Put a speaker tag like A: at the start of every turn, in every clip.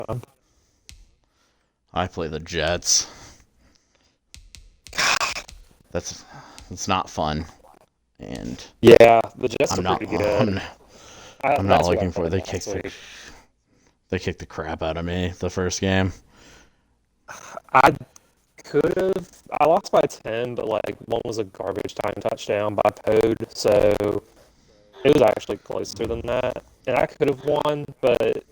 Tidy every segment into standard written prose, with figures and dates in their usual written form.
A: fun.
B: I play the Jets. That's not fun, and
A: Yeah, the Jets
B: I'm
A: are
B: not
A: pretty good.
B: I'm not
A: That's who I
B: looking for it.
A: played last week.
B: They kicked the crap out of me the first game.
A: I could have. I lost by 10, but like one was a garbage time touchdown by Pode, so it was actually closer than that. And I could have won, but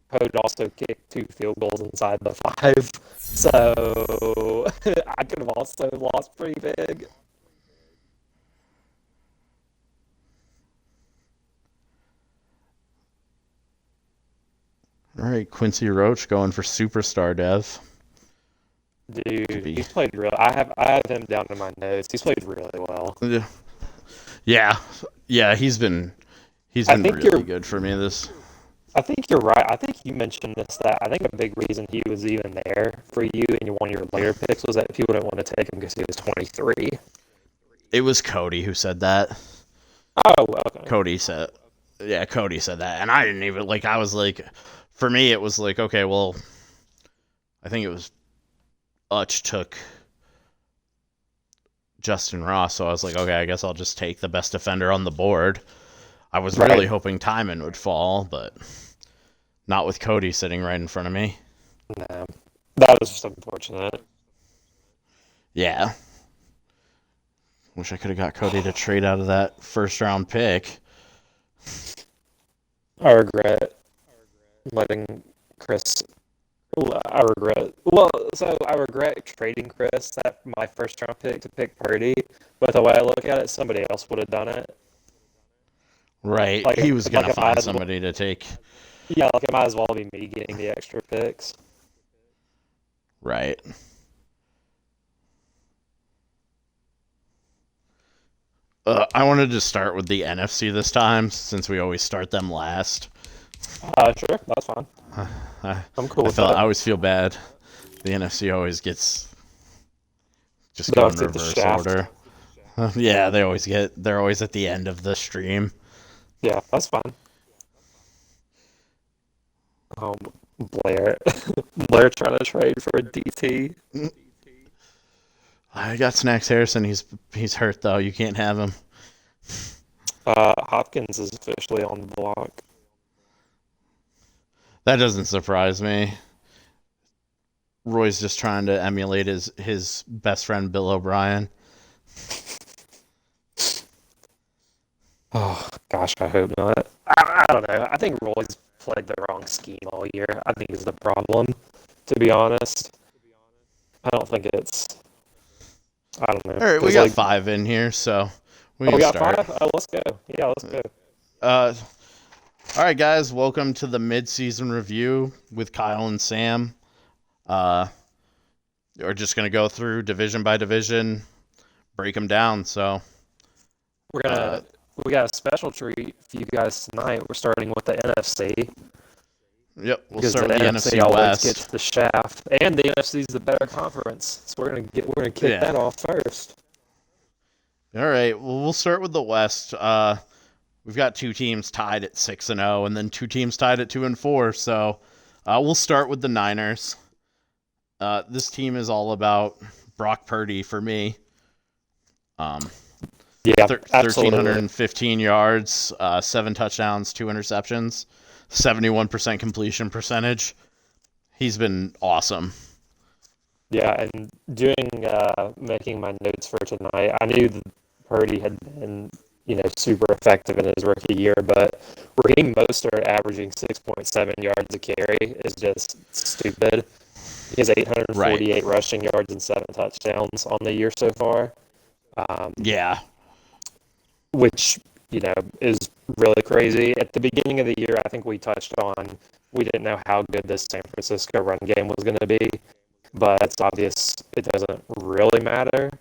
A: Pode also kicked two field goals inside the five, so I could have also lost pretty big.
B: All right, Quincy Roach going for superstar dev. Could
A: Dude,
B: be
A: he's played real. I have him down in my notes. He's played really well.
B: yeah, yeah. He's
A: I
B: been
A: think
B: really
A: you're
B: good for me this.
A: I think you're right. I think you mentioned this that I think a big reason he was even there for you in one of your later picks was that people didn't want to take him because he was 23.
B: It was Cody who said that.
A: Oh, okay.
B: Cody said, yeah, Cody said that, and I didn't even like. I was like, for me, it was like, okay, well, I think it was Utch took Justin Ross, so I was like, okay, I guess I'll just take the best defender on the board. I was really
A: Right.
B: hoping Timon would fall, but not with Cody sitting right in front of me.
A: No, that was just unfortunate.
B: Yeah. Wish I could have got Cody to trade out of that first round pick.
A: I regret letting Chris. I regret. Well, so I regret trading Chris that my first round pick to pick Purdy. But the way I look at it, somebody else would have done it.
B: Right.
A: Like,
B: He was going
A: like
B: to
A: it might
B: find
A: as well.
B: somebody to take.
A: Yeah, like it might as well be me getting the extra picks.
B: Right. I wanted to start with the NFC this time since we always start them last.
A: Sure, that's fine.
B: I,
A: I'm cool
B: I
A: with
B: felt I
A: that.
B: always feel bad. The NFC always gets just go
A: Don't
B: in
A: take the
B: reverse
A: shaft.
B: order. Yeah, they're always at the end of the stream.
A: Yeah, that's fine. Um, Blair, Blair trying to trade for a DT.
B: I got Snacks Harrison. He's hurt though. You can't have him.
A: Hopkins is officially on the block.
B: That doesn't surprise me. Roy's just trying to emulate his best friend Bill O'Brien.
A: Oh gosh, I hope not. I don't know. I think Roy's played the wrong scheme all year. I think is the problem. To be honest, I don't think it's. I don't know
B: All right, we
A: because
B: got
A: like,
B: five in here, so we
A: oh, we
B: can
A: got
B: start.
A: five. Oh, let's go. Yeah, let's go.
B: Uh, all right, guys, welcome to the mid-season review with Kyle and Sam. We're just gonna go through division by division, break them down. So,
A: We're
B: uh,
A: gonna we got a special treat for you guys tonight. We're starting with the NFC
B: yep, we'll
A: because
B: start
A: the
B: with the
A: NFC
B: NFC
A: always gets
B: West.
A: the shaft, and the NFC is the better conference. So we're gonna kick
B: Yeah.
A: that off first.
B: All right. Well, we'll start with the West. We've got two teams tied at 6-0, and then two teams tied at 2-4. So, we'll start with the Niners. This team is all about Brock Purdy for me.
A: Yeah, absolutely.
B: 1,315 yards, 7 touchdowns, 2 interceptions, 71% completion percentage. He's been awesome.
A: Yeah, and doing making my notes for tonight, I knew that Purdy had been, super effective in his rookie year, but Raheem Mostert averaging 6.7 yards a carry is just stupid. He has
B: Right.
A: 848 rushing yards and 7 touchdowns on the year so far, um,
B: Yeah.
A: which, is really crazy. At the beginning of the year, I think we touched on we didn't know how good this San Francisco run game was going to be, but it's obvious it doesn't really matter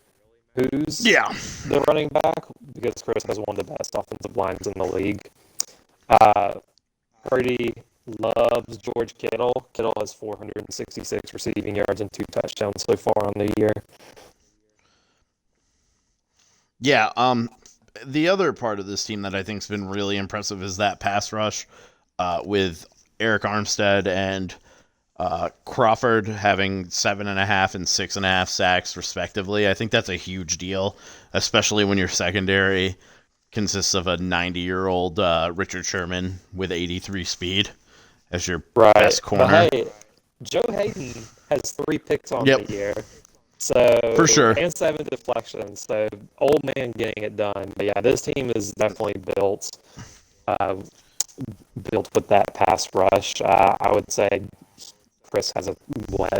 A: who's
B: Yeah.
A: the running back because Chris has one of the best offensive lines in the league. Uh, Purdy loves George Kittle. Kittle has 466 receiving yards and 2 touchdowns so far on the year.
B: Yeah. The other part of this team that I think's been really impressive is that pass rush with Eric Armstead and Crawford having 7.5 and 6.5 sacks respectively. I think that's a huge deal, especially when your secondary consists of a 90-year-old Richard Sherman with 83 speed as your
A: Right.
B: best
A: But
B: corner.
A: hey, Joe Hayden has 3 picks on
B: Yep,
A: the year. So,
B: for sure.
A: and 7 deflections. So, old man getting it done. But yeah, this team is definitely uh, built with that pass rush. I would say Chris has a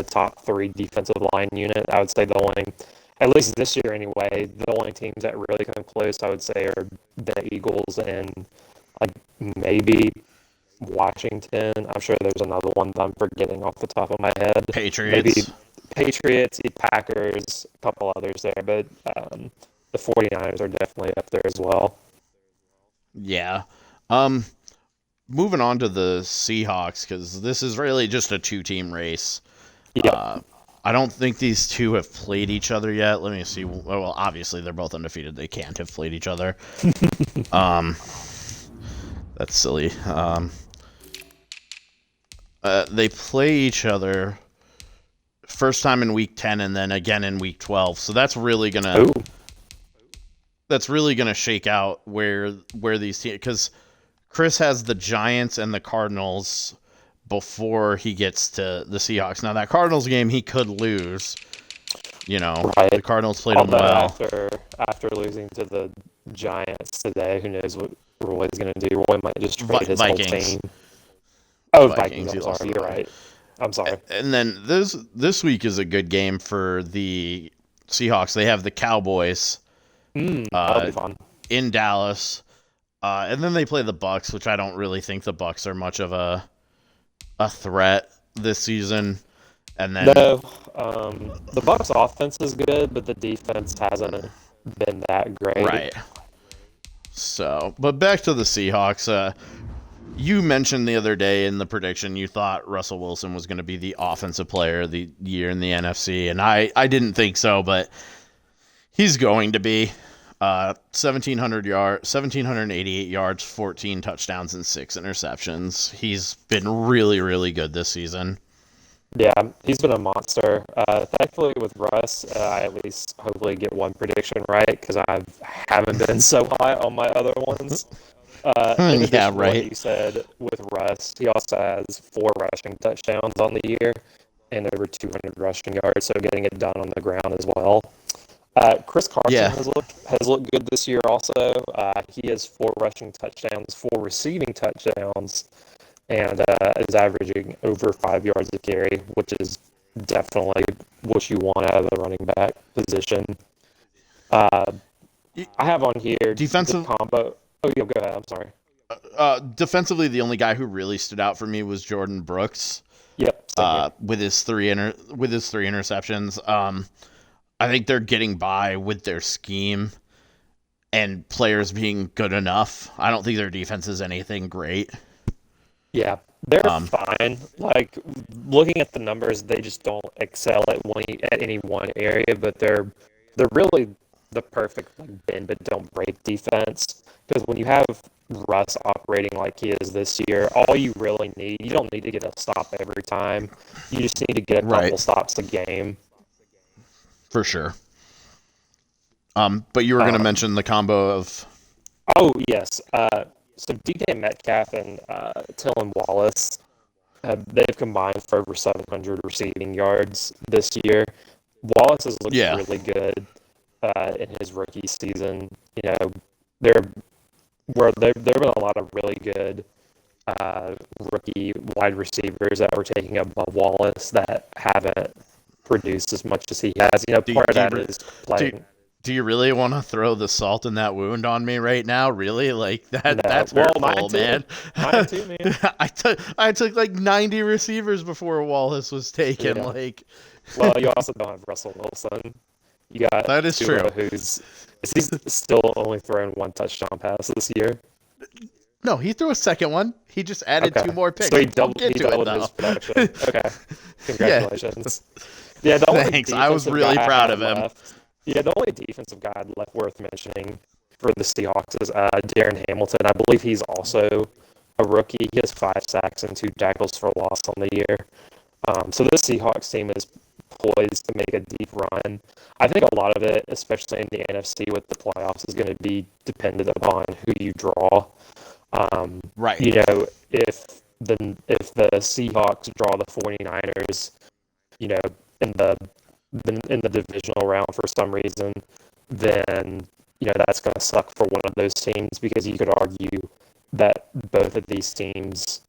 A: top 3 defensive line unit. I would say the only, at least this year anyway, the only teams that really come close, I would say, are the Eagles and like maybe Washington. I'm sure there's another one that I'm forgetting off the top of my head. Maybe
B: Patriots.
A: Patriots, Packers, a couple others there, but the 49ers are definitely up there as well.
B: Yeah. Um, Moving on to the Seahawks, because this is really just a two-team race.
A: Yep.
B: I don't think these two have played each other yet. Let me see. Well, obviously they're both undefeated. They can't have played each other. um, that's silly. They play each other first time in week 10 and then again in week 12. So that's really gonna shake out where these teams, because Chris has the Giants and the Cardinals before he gets to the Seahawks. Now that Cardinals game he could lose.
A: Right.
B: The Cardinals played him well.
A: After losing to the Giants today, who knows what Roy's going to do? Roy might just trade his
B: Vikings.
A: whole team. Oh,
B: Vikings.
A: I'm sorry. You're right. I'm sorry.
B: And then this week is a good game for the Seahawks. They have the Cowboys
A: That'll be fun.
B: in Dallas, and then they play the Bucks, which I don't really think the Bucks are much of a threat this season. And then
A: No, the Bucks' offense is good, but the defense hasn't been that great.
B: right. So, but back to the Seahawks. You mentioned the other day in the prediction you thought Russell Wilson was going to be the offensive player of the year in the NFC, and I didn't think so, but he's going to be. 1,788 yards, 14 touchdowns, and 6 interceptions. He's been really, really good this season.
A: Yeah, he's been a monster. Thankfully, with Russ, I at least hopefully get one prediction right because I haven't been so high on my other ones. In addition to what you said with Russ, he also has 4 rushing touchdowns on the year and over 200 rushing yards, so getting it done on the ground as well. Chris Carson has looked good this year also. He has 4 rushing touchdowns, 4 receiving touchdowns, and is averaging over 5 yards a carry, which is definitely what you want out of the running back position. I have on here
B: defensive
A: combo. Oh, go ahead. I'm sorry.
B: Defensively, the only guy who really stood out for me was Jordan Brooks.
A: Yep.
B: With his 3 interceptions. I think they're getting by with their scheme and players being good enough. I don't think their defense is anything great.
A: Yeah, they're fine. Like, looking at the numbers, they just don't excel at any one area, but they're really the perfect bend but don't break defense. Because when you have Russ operating like he is this year, all you really need, you don't need to get a stop every time. You just need to get a couple stops a game.
B: For sure. But you were going to mention the combo of...
A: Oh, yes. So DK Metcalf and Tillon Wallace, they've combined for over 700 receiving yards this year. Wallace has looked really good in his rookie season. There have been a lot of really good rookie wide receivers that were taking up by Wallace that haven't produced as much as he has. Part of that is playing.
B: Do you really want to throw the salt in that wound on me right now? Really? Like that?
A: No.
B: That's hurtful, man.
A: Mine too, man.
B: I took like 90 receivers before Wallace was taken.
A: Yeah.
B: Like,
A: well, you also don't have Russell Wilson. You got
B: that is true.
A: He's still only thrown 1 touchdown pass this year.
B: No, he threw a second one. He just added 2 more picks.
A: So he doubled his production. Okay, congratulations. Yeah,
B: thanks. I was really proud of him.
A: Yeah, the only defensive guy left worth mentioning for the Seahawks is Darren Hamilton. I believe he's also a rookie. He has 5 sacks and 2 tackles for loss on the year. So this Seahawks team is poised to make a deep run. I think a lot of it, especially in the NFC with the playoffs, is going to be dependent upon who you draw.
B: Right.
A: If the Seahawks draw the 49ers, you know, in the in the divisional round for some reason, then that's going to suck for one of those teams because you could argue that both of these teams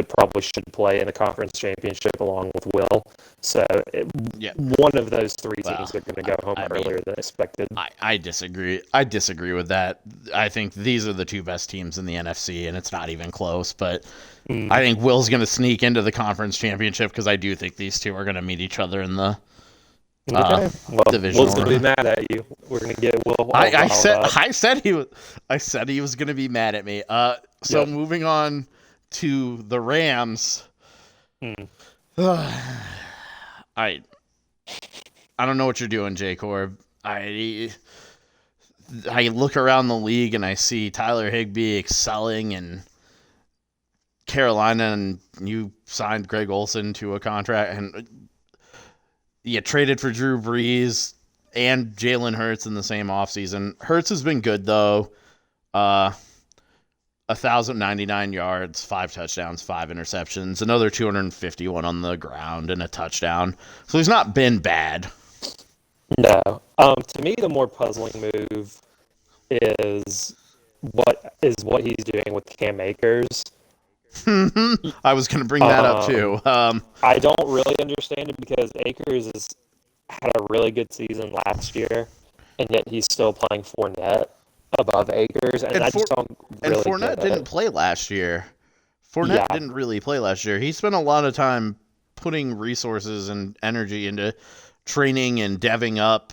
A: probably should play in the conference championship along with Will. So one of those three teams are going to go home earlier than expected.
B: I disagree. I disagree with that. I think these are the two best teams in the NFC, and it's not even close. But I think Will's going to sneak into the conference championship because I do think these two are going to meet each other in the divisional.
A: Will's going to be mad at you. We're going to get Will.
B: I said he was going to be mad at me. Moving on to the Rams. I don't know what you're doing, J. Corb. I look around the league and I see Tyler Higbee excelling in Carolina, and you signed Greg Olsen to a contract, and you traded for Drew Brees and Jalen Hurts in the same offseason. Hurts has been good, though. 1,099 yards, 5 touchdowns, 5 interceptions, another 251 on the ground, and a touchdown. So he's not been bad.
A: No. To me, the more puzzling move is what he's doing with Cam Akers.
B: I was going to bring that up too.
A: I don't really understand it because Akers had a really good season last year, and yet he's still playing Fournette above Akers, and I just don't really.
B: And Fournette didn't play last year. Fournette didn't really play last year. He spent a lot of time putting resources and energy into training and deving up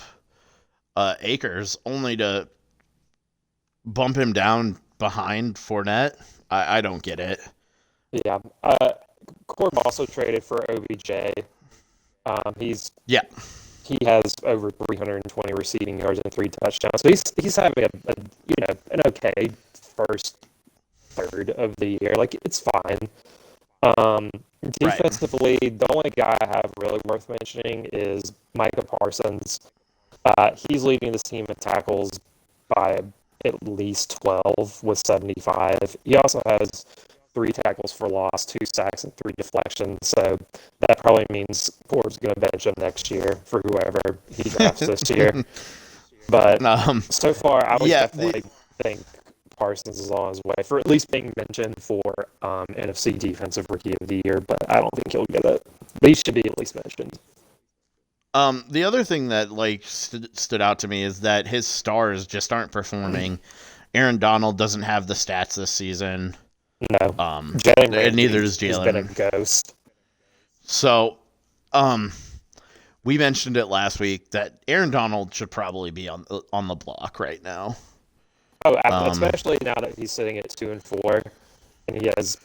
B: Akers, only to bump him down behind Fournette. I don't get it.
A: Yeah. Corb also traded for OBJ. He has over 320 receiving yards and 3 touchdowns. So he's having an okay first third of the year. Like, it's fine. Defensively, the only guy I have really worth mentioning is Micah Parsons. He's leading this team in tackles by at least 12 with 75. He also has 3 tackles for loss, 2 sacks, and 3 deflections. So that probably means Corb's going to bench him next year for whoever he drafts this year. But so far, I would definitely think Parsons is on his way for at least being mentioned for NFC Defensive Rookie of the Year. But I don't think he'll get it. But he should be at least mentioned.
B: The other thing that stood out to me is that his stars just aren't performing. Aaron Donald doesn't have the stats this season.
A: No.
B: And neither does Jalen.
A: He's been a ghost.
B: So, we mentioned it last week that Aaron Donald should probably be on the block right now.
A: Oh, especially now that he's sitting at 2-4, and he has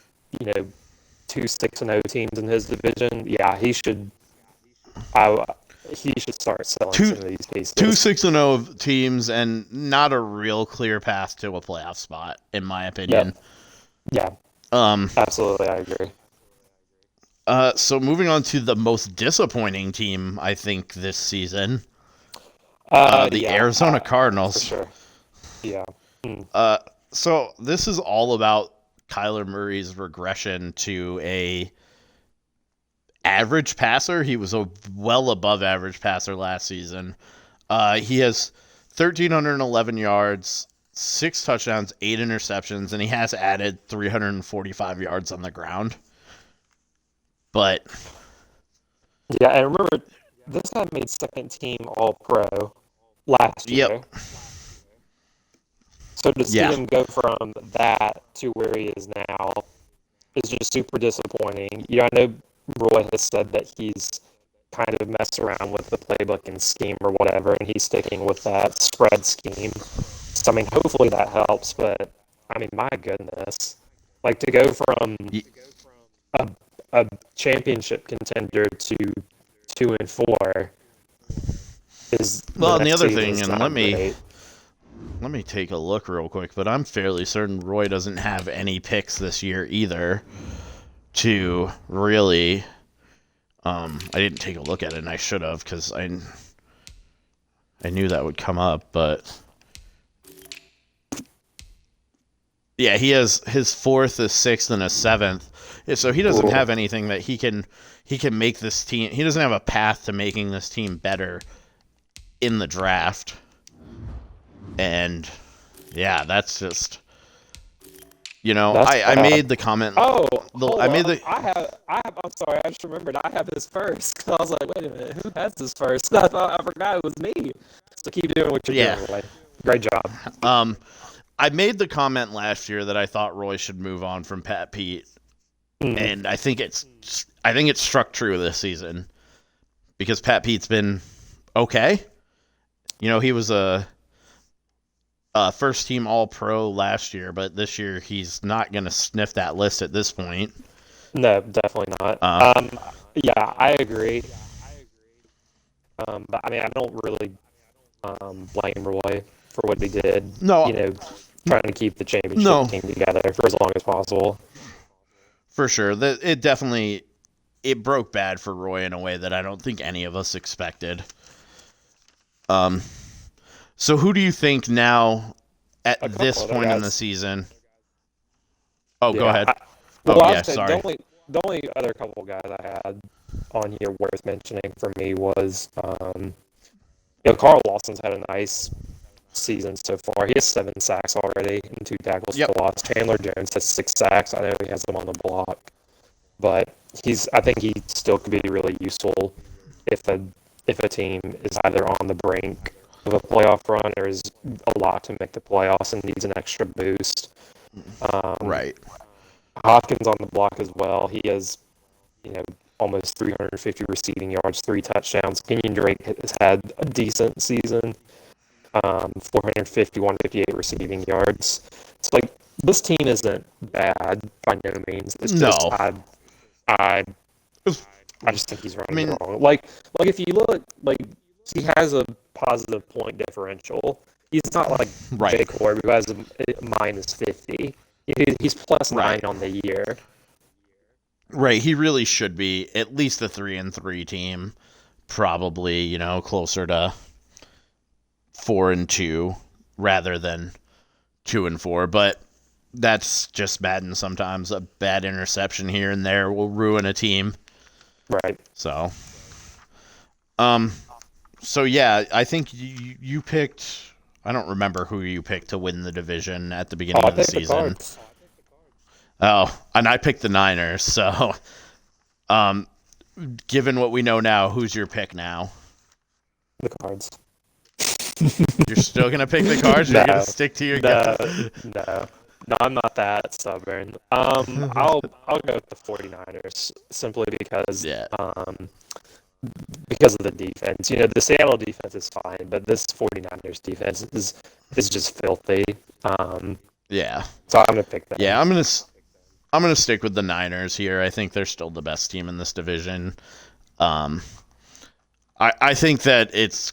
A: 2 6-0 teams in his division. Yeah, he should. He should start selling some of these pieces.
B: 2 6-0 teams and not a real clear path to a playoff spot, in my opinion.
A: Yeah. Absolutely, I agree.
B: So moving on to the most disappointing team, I think, this season. The Arizona Cardinals.
A: For sure. Yeah.
B: So this is all about Kyler Murray's regression to a average passer. He was a well above average passer last season. He has 1,311 yards, 6 touchdowns, 8 interceptions, and he has added 345 yards on the ground. But
A: yeah, and remember, this guy made second team All-Pro last year.
B: Yep.
A: So to see him go from that to where he is now is just super disappointing. I know Roy has said that he's kind of messed around with the playbook and scheme or whatever, and he's sticking with that spread scheme. So, I mean, hopefully that helps, but, I mean, my goodness. Like, to go from a championship contender to 2-4 is...
B: Well, and the other thing, and let me take a look real quick, but I'm fairly certain Roy doesn't have any picks this year either to really I didn't take a look at it, and I should have, because I knew that would come up, but yeah, he has his 4th, a 6th, and a 7th. So he doesn't have anything that he can make this team. He doesn't have a path to making this team better in the draft. And yeah, that's just, I made the comment.
A: Oh,
B: I made the.
A: I have. I'm sorry. I just remembered. I have this first. I was like, wait a minute, who has this first? I forgot it was me. So keep doing what you're doing. Roy. Great job.
B: I made the comment last year that I thought Roy should move on from Pat Pete, and I think it's struck true this season because Pat Pete's been okay. He was a first team All-Pro last year, but this year he's not going to sniff that list at this point.
A: No, definitely not. Yeah, I agree. But I mean, I don't really blame Roy for what he did.
B: No,
A: trying to keep the championship team together for as long as possible.
B: For sure, it broke bad for Roy in a way that I don't think any of us expected. So who do you think now at this point in the season? Oh, yeah, go ahead.
A: Sorry. The only other couple of guys I had on here worth mentioning for me was, Carl Lawson's had a nice season so far. He has 7 sacks already and 2 tackles for loss. Chandler Jones has 6 sacks. I know he has them on the block, but I think he still could be really useful if a team is either on the brink of a playoff run or is a lot to make the playoffs and needs an extra boost.
B: Right.
A: Hopkins on the block as well. He has, almost 350 receiving yards, 3 touchdowns. Kenyon Drake has had a decent season, 450, 158 receiving yards. It's like this team isn't bad by no means. It's just I just think he's running wrong. Like if you look, he has a positive point differential. He's not like Jay Corb, who has a minus 50. He's plus 9 on the year.
B: Right, he really should be at least a 3-3 team, probably, closer to 4-2 rather than 2-4. But that's just Madden sometimes. A bad interception here and there will ruin a team.
A: Right.
B: So yeah, I think you picked. I don't remember who you picked to win the division at the beginning of the season. And I picked the Niners. So, given what we know now, who's your pick now?
A: The Cards.
B: You're still gonna pick the Cards? You're gonna stick to your
A: guns? No, I'm not that stubborn. I'll go with the 49ers simply because of the defense. The Seattle defense is fine, but this 49ers defense is just filthy.
B: Yeah.
A: So I'm gonna pick that.
B: Yeah, I'm gonna stick with the Niners here. I think they're still the best team in this division. I think that it's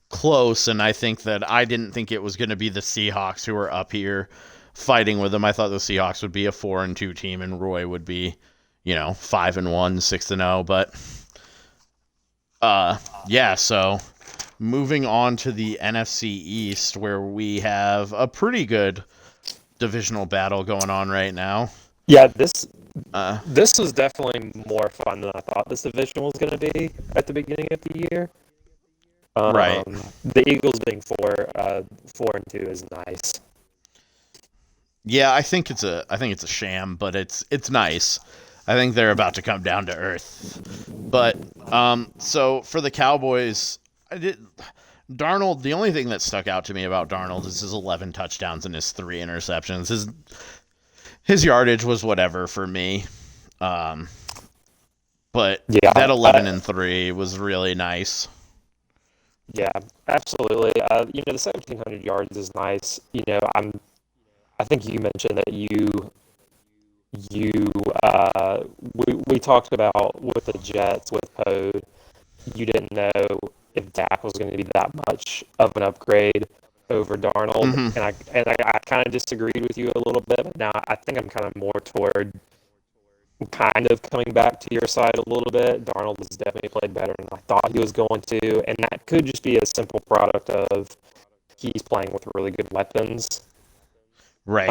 B: close, and I think that I didn't think it was going to be the Seahawks who were up here fighting with them. I thought the Seahawks would be a 4-2 team, and Roy would be, 5-1, 6-0. But yeah. So moving on to the NFC East, where we have a pretty good divisional battle going on right now.
A: Yeah, this was definitely more fun than I thought this division was going to be at the beginning of the year.
B: Right.
A: The Eagles being 4-2 is nice.
B: Yeah, I think it's a sham, but it's nice. I think they're about to come down to earth. But so for the Cowboys, Darnold. The only thing that stuck out to me about Darnold is his 11 touchdowns and his 3 interceptions. His yardage was whatever for me. But that 11-3 was really nice.
A: Yeah, absolutely. The 1,700 yards is nice. I think you mentioned that we talked about with the Jets with Poe. You didn't know if Dak was going to be that much of an upgrade over Darnold, and I kind of disagreed with you a little bit. But now I think I'm kind of more toward kind of coming back to your side a little bit. Darnold has definitely played better than I thought he was going to, and that could just be a simple product of he's playing with really good weapons.
B: Right.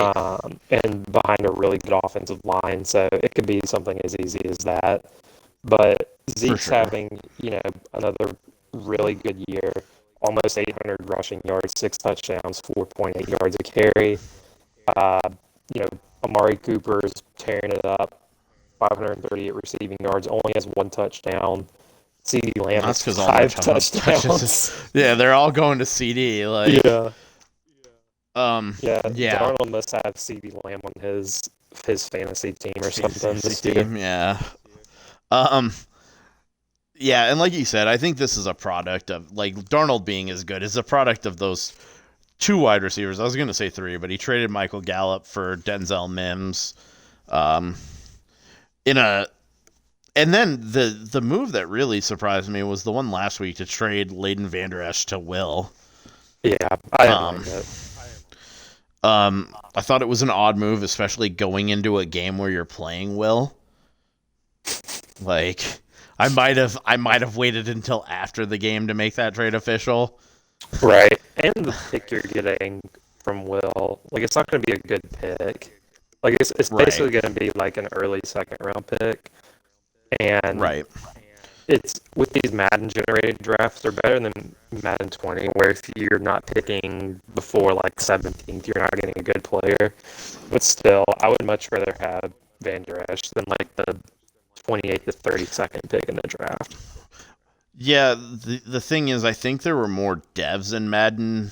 A: And behind a really good offensive line, so it could be something as easy as that. But Zeke's
B: sure.
A: having, another really good year, almost 800 rushing yards, 6 touchdowns, 4.8 yards a carry. Uh, Amari Cooper's tearing it up, 538 receiving yards, only has 1 touchdown. CeeDee Lamb has
B: That's because all their
A: 5 touchdowns.
B: Yeah, they're all going to CD. Like,
A: Yeah.
B: yeah.
A: Darnold must have CeeDee Lamb on his fantasy team or something this year.
B: Yeah. Yeah, and like you said, I think this is a product of, like, Darnold being as good is a product of those 2 wide receivers. I was going to say 3, but he traded Michael Gallup for Denzel Mims. And then the move that really surprised me was the one last week to trade Leighton Vander Esch to Will.
A: Yeah, I like it.
B: I thought it was an odd move, especially going into a game where you're playing Will. Like, I might have waited until after the game to make that trade official.
A: Right, and the pick you're getting from Will, like, it's not going to be a good pick. Like, it's basically going to be like an early second round pick, and it's with these Madden generated drafts, they're better than Madden 20, where if you're not picking before like 17th, you're not getting a good player. But still, I would much rather have Van Der Esch than like the 28th to 32nd pick in the draft.
B: Yeah, the thing is, I think there were more devs in Madden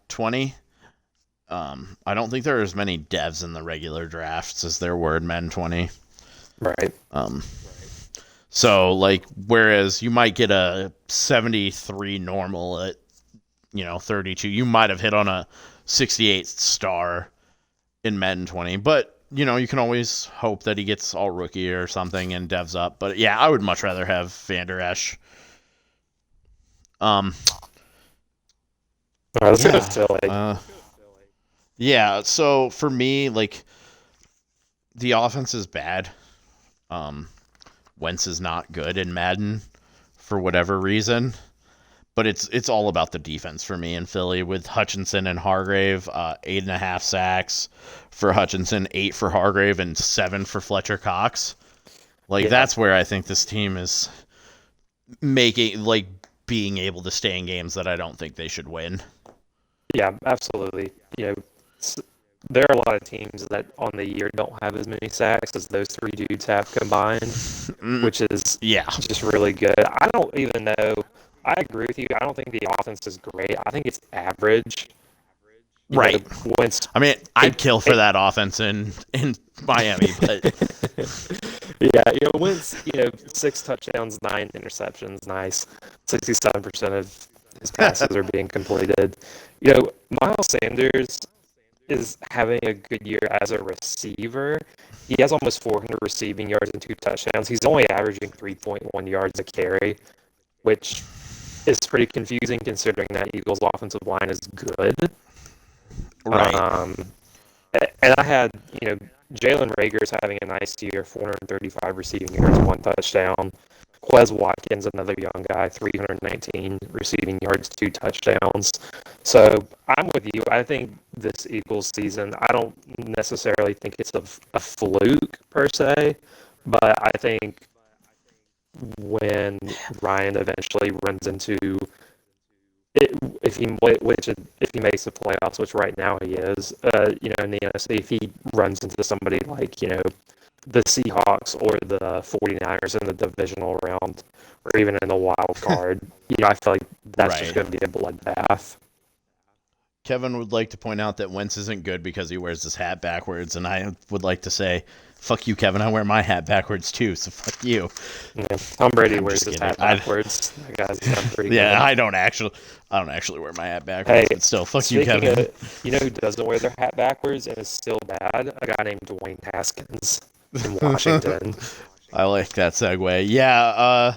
B: 20. I don't think there are as many devs in the regular drafts as there were in Madden 20.
A: Right.
B: So, like, whereas you might get a 73 normal at, 32, you might have hit on a 68 star in Madden 20. But, you can always hope that he gets all rookie or something and devs up. But, yeah, I would much rather have Van Der Esch.
A: Let's go Philly.
B: Yeah, so for me, like, the offense is bad. Wentz is not good in Madden for whatever reason, but it's all about the defense for me in Philly with Hutchinson and Hargrave, 8.5 sacks for Hutchinson, 8 for Hargrave, and 7 for Fletcher Cox. Like, that's where I think this team is being able to stay in games that I don't think they should win.
A: Yeah, absolutely. There are a lot of teams that on the year don't have as many sacks as those 3 dudes have combined, which is just really good. I don't even know. I agree with you. I don't think the offense is great. I think it's average.
B: Right. I mean, I'd kill for that offense in Miami, but
A: yeah, Wentz, 6 touchdowns, 9 interceptions, nice. 67% of his passes are being completed. Miles Sanders is having a good year as a receiver. He has almost 400 receiving yards and 2 touchdowns. He's only averaging 3.1 yards a carry, which is pretty confusing considering that Eagles' offensive line is good.
B: Right.
A: And I had, Jalen Rager's having a nice year, 435 receiving yards, 1 touchdown. Quez Watkins, another young guy, 319 receiving yards, 2 touchdowns. So I'm with you. I think this Eagles season, I don't necessarily think it's a fluke per se, but I think when Ryan eventually runs into it, if he makes the playoffs, which right now he is, in the NFC, if he runs into somebody like, the Seahawks or the 49ers in the divisional round, or even in the wild card, I feel like that's just going to be a bloodbath.
B: Kevin would like to point out that Wentz isn't good because he wears his hat backwards, and I would like to say, fuck you, Kevin. I wear my hat backwards too, so fuck you.
A: Yeah, Tom Brady wears his hat backwards. That guy's pretty good.
B: I don't actually wear my hat backwards, but still, fuck you, Kevin.
A: Who doesn't wear their hat backwards and is still bad? A guy named Dwayne Haskins in Washington.
B: I like that segue. Yeah,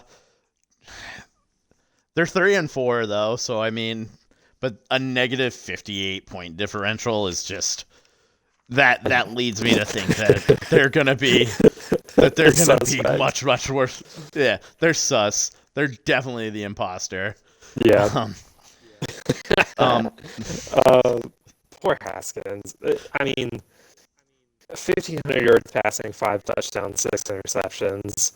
B: they're 3-4 though, so I mean, but a negative 58 point differential is just that leads me to think that they're gonna be that they're
A: It's
B: going to be
A: suspect.
B: much, much worse. Yeah, they're sus. They're definitely the imposter.
A: Yeah.
B: Um, um,
A: uh, Poor Haskins. I mean, 1,500 yards passing, 5 touchdowns, 6 interceptions.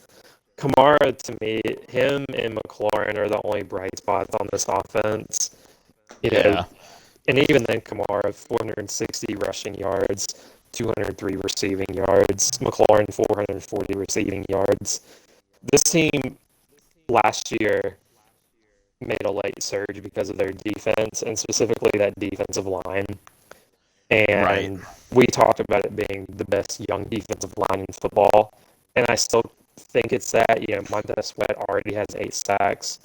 A: Kamara, to me, him and McLaurin are the only bright spots on this offense. You know,
B: yeah,
A: and even then, Kamara, 460 rushing yards, 203 receiving yards. McLaurin, 440 receiving yards. This team last year made a late surge because of their defense, and specifically that defensive line.
B: right.
A: And we talked about it being the best young defensive line in football. And I still think it's that. Montez Sweat already has 8 sacks.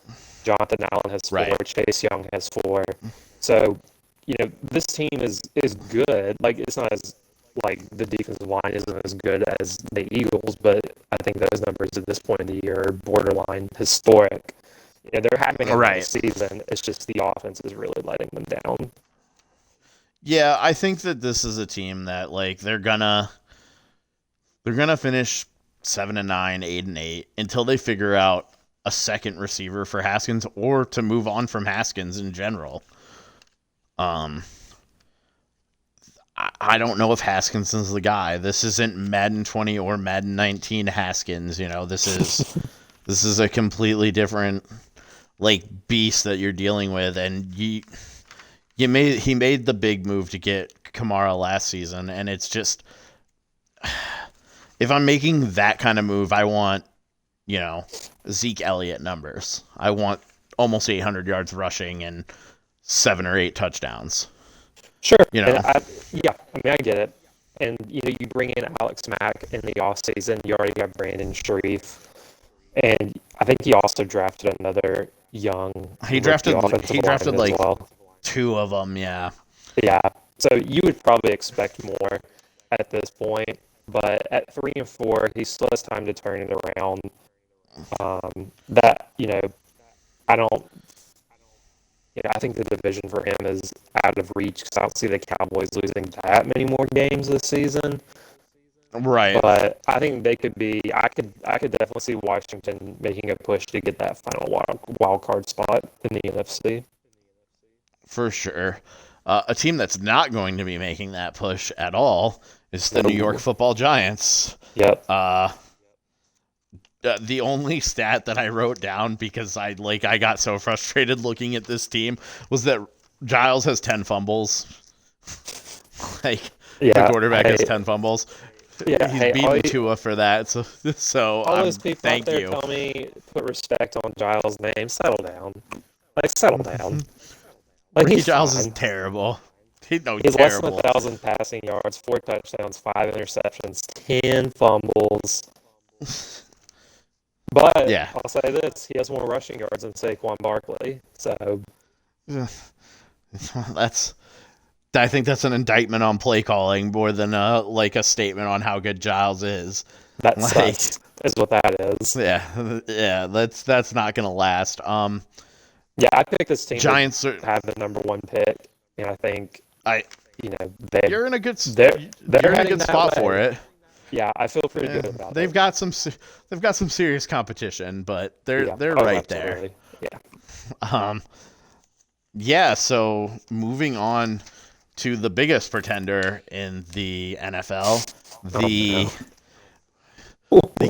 A: Jonathan Allen has 4.
B: Right.
A: Chase Young has 4. So, this team is good. Like, it's not as, like, the defensive line isn't as good as the Eagles, but I think those numbers at this point in the year are borderline historic. They're having a
B: Right.
A: nice season. It's just the offense is really letting them down.
B: Yeah, I think that this is a team that like they're gonna finish 7-9, 8-8 until they figure out a second receiver for Haskins or to move on from Haskins in general. I don't know if Haskins is the guy. This isn't Madden 20 or Madden 19 Haskins. This is a completely different like beast that you're dealing with, and he made the big move to get Kamara last season, and it's just if I'm making that kind of move, I want Zeke Elliott numbers. I want almost 800 yards rushing and 7 or 8 touchdowns.
A: Sure.
B: You
A: And
B: know,
A: I get it. And, you bring in Alex Mack in the offseason. You already got Brandon Sharif. And I think he also drafted another young
B: he drafted
A: lineman as
B: like
A: well.
B: 2 of them. Yeah.
A: Yeah. So you would probably expect more at this point. But at 3 and 4, he still has time to turn it around. I don't. I think the division for him is out of reach because I don't see the Cowboys losing that many more games this season.
B: Right.
A: But I think they could be. I could definitely see Washington making a push to get that final wild card spot in the NFC.
B: For sure. A team that's not going to be making that push at all is the New York Football Giants.
A: Yep.
B: The only stat that I wrote down because I got so frustrated looking at this team was that Giles has 10 fumbles. The quarterback has 10 fumbles.
A: Yeah,
B: He's beaten Tua for that. So
A: all those people
B: thank
A: out there
B: you.
A: tell me put respect on Giles' name. Settle down. Settle down.
B: Ricky Giles is terrible. He's
A: terrible. Less than 1,000 passing yards, 4 touchdowns, 5 interceptions, 10 fumbles. But
B: yeah.
A: I'll say this: he has more rushing yards than Saquon Barkley. So
B: I think that's an indictment on play calling more than a statement on how good Giles is.
A: That's is what that is.
B: Yeah. That's not gonna last.
A: Yeah, I think this team
B: Giants
A: have the number 1 pick, and I think
B: you're in a good
A: they're
B: spot for it.
A: Yeah, I feel pretty good about it.
B: They've got some serious competition, but they're right there.
A: Yeah.
B: So moving on to the biggest pretender in the NFL, the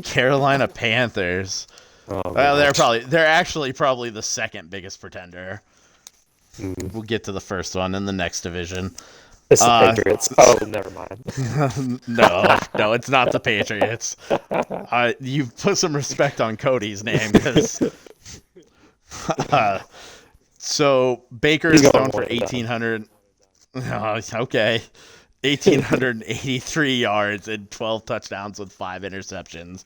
B: Carolina Panthers. Well, they're actually probably the second biggest pretender. We'll get to the first one in the next division.
A: It's the Patriots. Oh, never mind.
B: No, it's not the Patriots. You put some respect on Cody's name because. So Baker is thrown for 1,800. Okay, 1,883 yards and 12 touchdowns with 5 interceptions.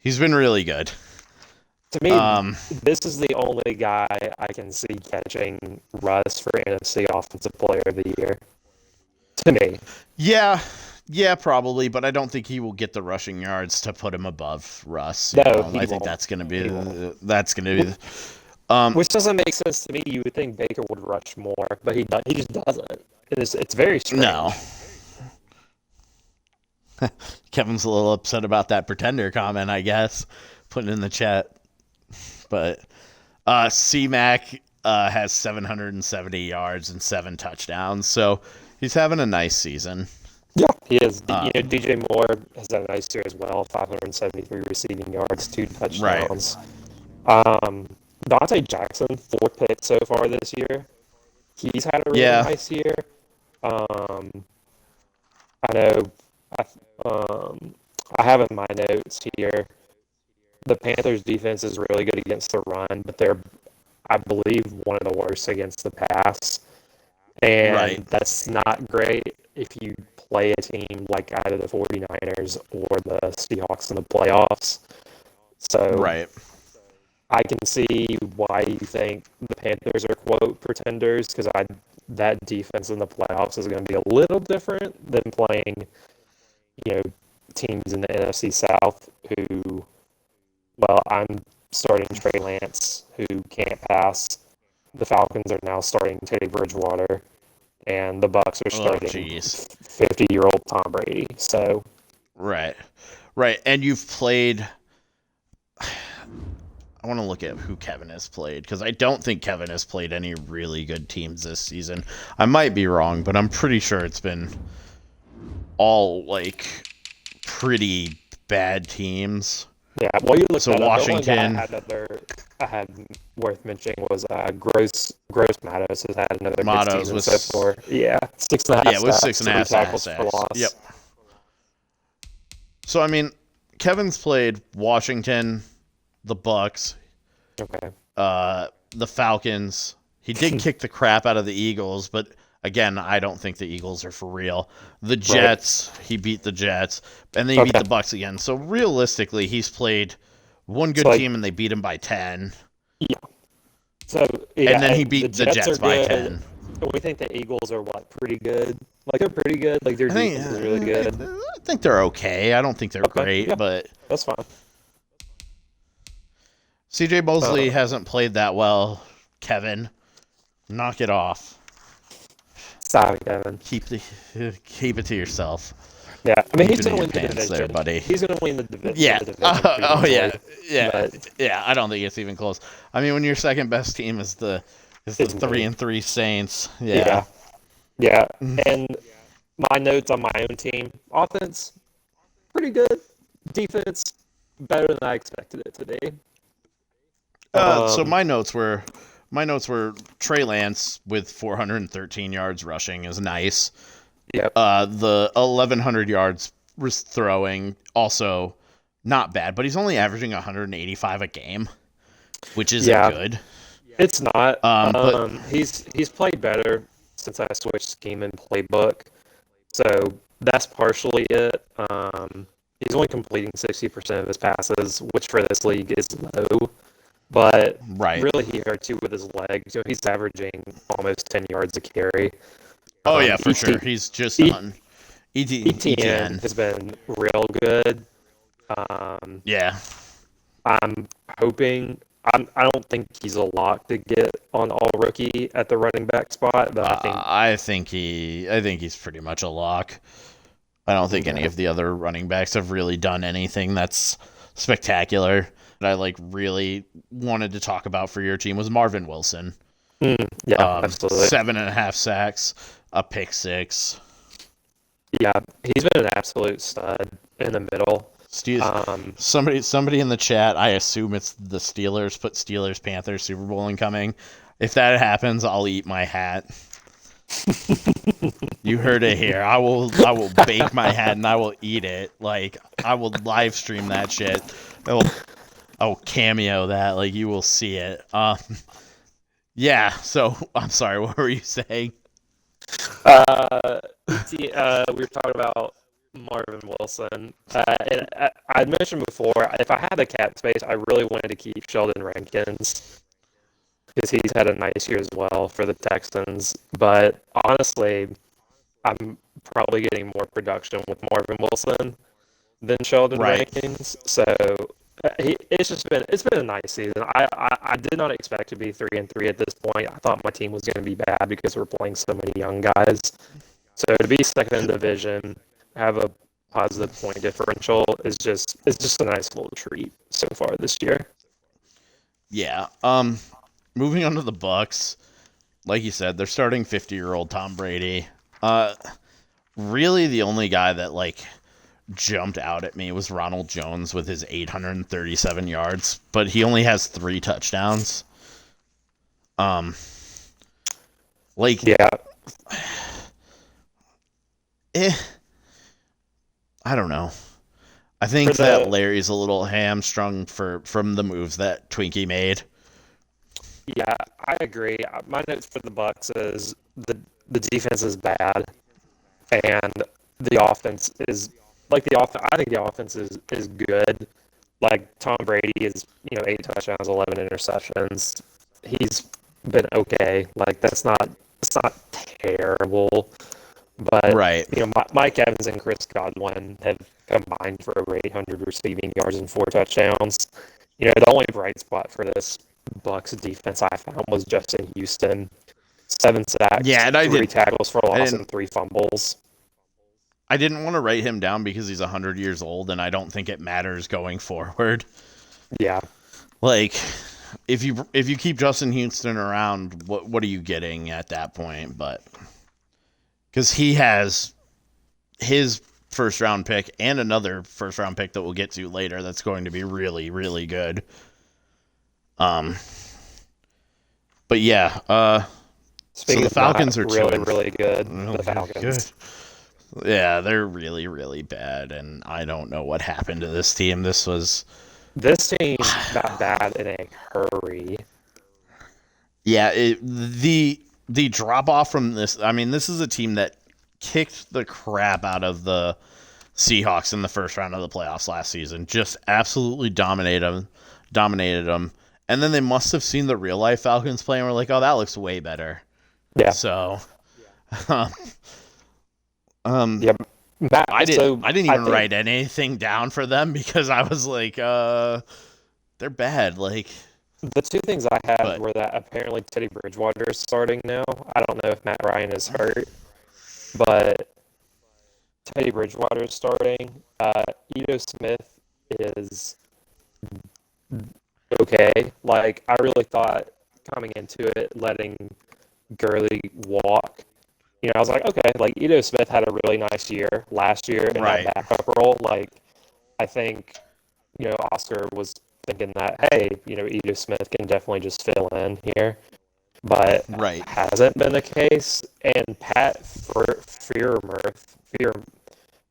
B: He's been really good.
A: To me, this is the only guy I can see catching Russ for NFC Offensive Player of the Year. To me.
B: Yeah, probably, but I don't think he will get the rushing yards to put him above Russ. I think that's going to be
A: which doesn't make sense to me. You would think Baker would rush more, but he just doesn't. It's very strange.
B: No. Kevin's a little upset about that pretender comment, I guess, putting in the chat. But C-Mac has 770 yards and 7 touchdowns, so he's having a nice season.
A: Yeah, he is. DJ Moore has had a nice year as well. 573 receiving yards, 2 touchdowns. Right. Dante Jackson, 4 picks so far this year. He's had a really nice year. I know. I have in my notes here. The Panthers' defense is really good against the run, but they're, I believe, one of the worst against the pass. And that's not great if you play a team like either the 49ers or the Seahawks in the playoffs. So I can see why you think the Panthers are, quote, pretenders, because that defense in the playoffs is going to be a little different than playing, teams in the NFC South who, well, I'm starting Trey Lance, who can't pass. The Falcons are now starting Teddy Bridgewater, and the Bucks are starting 50-year-old Tom Brady. So,
B: right, and you've played. I want to look at who Kevin has played, because I don't think Kevin has played any really good teams this season. I might be wrong, but I'm pretty sure it's been all pretty bad teams.
A: Yeah, well, you look
B: so
A: at
B: Washington.
A: I had worth mentioning was Gross Matos has had another good season so far. Yeah, 6.5.
B: Yeah, it was 6.5 tackles for loss. Yep. So I mean, Kevin's played Washington, the Bucks, the Falcons. He did kick the crap out of the Eagles, but again, I don't think the Eagles are for real. The Jets, he beat the Jets, and then he beat the Bucks again. So realistically, he's played one good team, and they beat him by 10.
A: Yeah. So
B: and then he beat the Jets by 10.
A: We think the Eagles are pretty good. They're pretty good. Their defense is really good.
B: I think they're okay. I don't think they're great, but
A: that's fine.
B: CJ Mosley hasn't played that well. Kevin, knock it off.
A: Sorry, Kevin.
B: Keep it to yourself.
A: Yeah, I mean, he's going to win the division,
B: there, buddy.
A: He's going to win the division.
B: Yeah.
A: Yeah.
B: But... yeah. I don't think it's even close. I mean, when your second best team is the 3-3 Saints. Yeah.
A: Yeah. And my notes on my own team: offense, pretty good. Defense, better than I expected it to be.
B: So my notes were Trey Lance with 413 yards rushing is nice.
A: Yep.
B: The 1,100 yards throwing, also not bad, but he's only averaging 185 a game, which isn't good.
A: It's not. But he's played better since I switched scheme and playbook, so that's partially it. He's only completing 60% of his passes, which for this league is low. But really, he hurts you with his legs. He's averaging almost 10 yards a carry.
B: Oh, yeah, for sure. He's just on.
A: ETN has been real good.
B: Yeah.
A: I'm hoping. I don't think he's a lock to get on all rookie at the running back spot, but
B: I think he's pretty much a lock. I don't think any of the other running backs have really done anything that's spectacular. That I really wanted to talk about for your team was Marvin Wilson.
A: Absolutely.
B: 7.5 sacks, a pick 6.
A: Yeah, he's been an absolute stud in the middle.
B: Somebody in the chat, I assume it's the Steelers, put Steelers Panthers Super Bowl incoming. If that happens, I'll eat my hat. You heard it here. I will bake my hat and I will eat it. I will live stream that shit. I will cameo that. You will see it. Yeah. So I'm sorry. What were you saying?
A: We were talking about Marvin Wilson. And I mentioned before, if I had a cap space, I really wanted to keep Sheldon Rankins because he's had a nice year as well for the Texans. But honestly, I'm probably getting more production with Marvin Wilson than Sheldon Rankins. So it's been a nice season. I did not expect to be 3-3 at this point. I thought my team was going to be bad because we're playing so many young guys. So to be second in division, have a positive point differential is just a nice little treat so far this year.
B: Yeah. Moving on to the Bucks, like you said, they're starting 50-year-old Tom Brady. Really the only guy that like jumped out at me was Ronald Jones with his 837 yards, but he only has 3 touchdowns. Um, like,
A: Yeah,
B: eh, I don't know. I
A: for
B: think that
A: the
B: Larry's a little hamstrung from the moves that Twinkie made.
A: yeah, I agree. My notes for the Bucks is the defense is bad, and the offense is like the off. I think the offense is good. Like Tom Brady is 8 touchdowns, 11 interceptions. He's been okay. Like that's not terrible. But
B: Right.
A: Mike Evans and Chris Godwin have combined for over 800 receiving yards and 4 touchdowns. The only bright spot for this Bucks defense I found was Justin Houston, 7 sacks,
B: Yeah, and
A: 3 tackles for
B: I
A: loss,
B: didn't
A: and 3 fumbles.
B: I didn't want to write him down because he's 100 years old, and I don't think it matters going forward.
A: Yeah,
B: Like, if you keep Justin Houston around, what are you getting at that point? But because he has his first round pick and another first round pick that we'll get to later, that's going to be really really good. Um, but yeah, so
A: speaking
B: the
A: of not
B: Falcons are
A: really really good,
B: really
A: the Falcons.
B: good. Yeah, they're really really bad, and I don't know what happened to this team.
A: This team got bad in a hurry.
B: Yeah, the drop off from this. I mean, this is a team that kicked the crap out of the Seahawks in the first round of the playoffs last season. Just absolutely dominated them. And then they must have seen the real life Falcons play and were like, "Oh, that looks way better."
A: Yeah,
B: So, um,
A: yeah. Matt,
B: I didn't
A: so
B: I didn't
A: I
B: even
A: think
B: write anything down for them because I was like, they're bad. Like,
A: the two things I had
B: but
A: were that apparently Teddy Bridgewater is starting now. I don't know if Matt Ryan is hurt, but Teddy Bridgewater is starting. Ito Smith is okay. Like, I really thought coming into it, letting Gurley walk, I was like, okay, like Ito Smith had a really nice year last year in that
B: right,
A: backup role. Like, I think, Oscar was thinking that, hey, Ito Smith can definitely just fill in here, but
B: right,
A: hasn't been the case. And Pat Fear,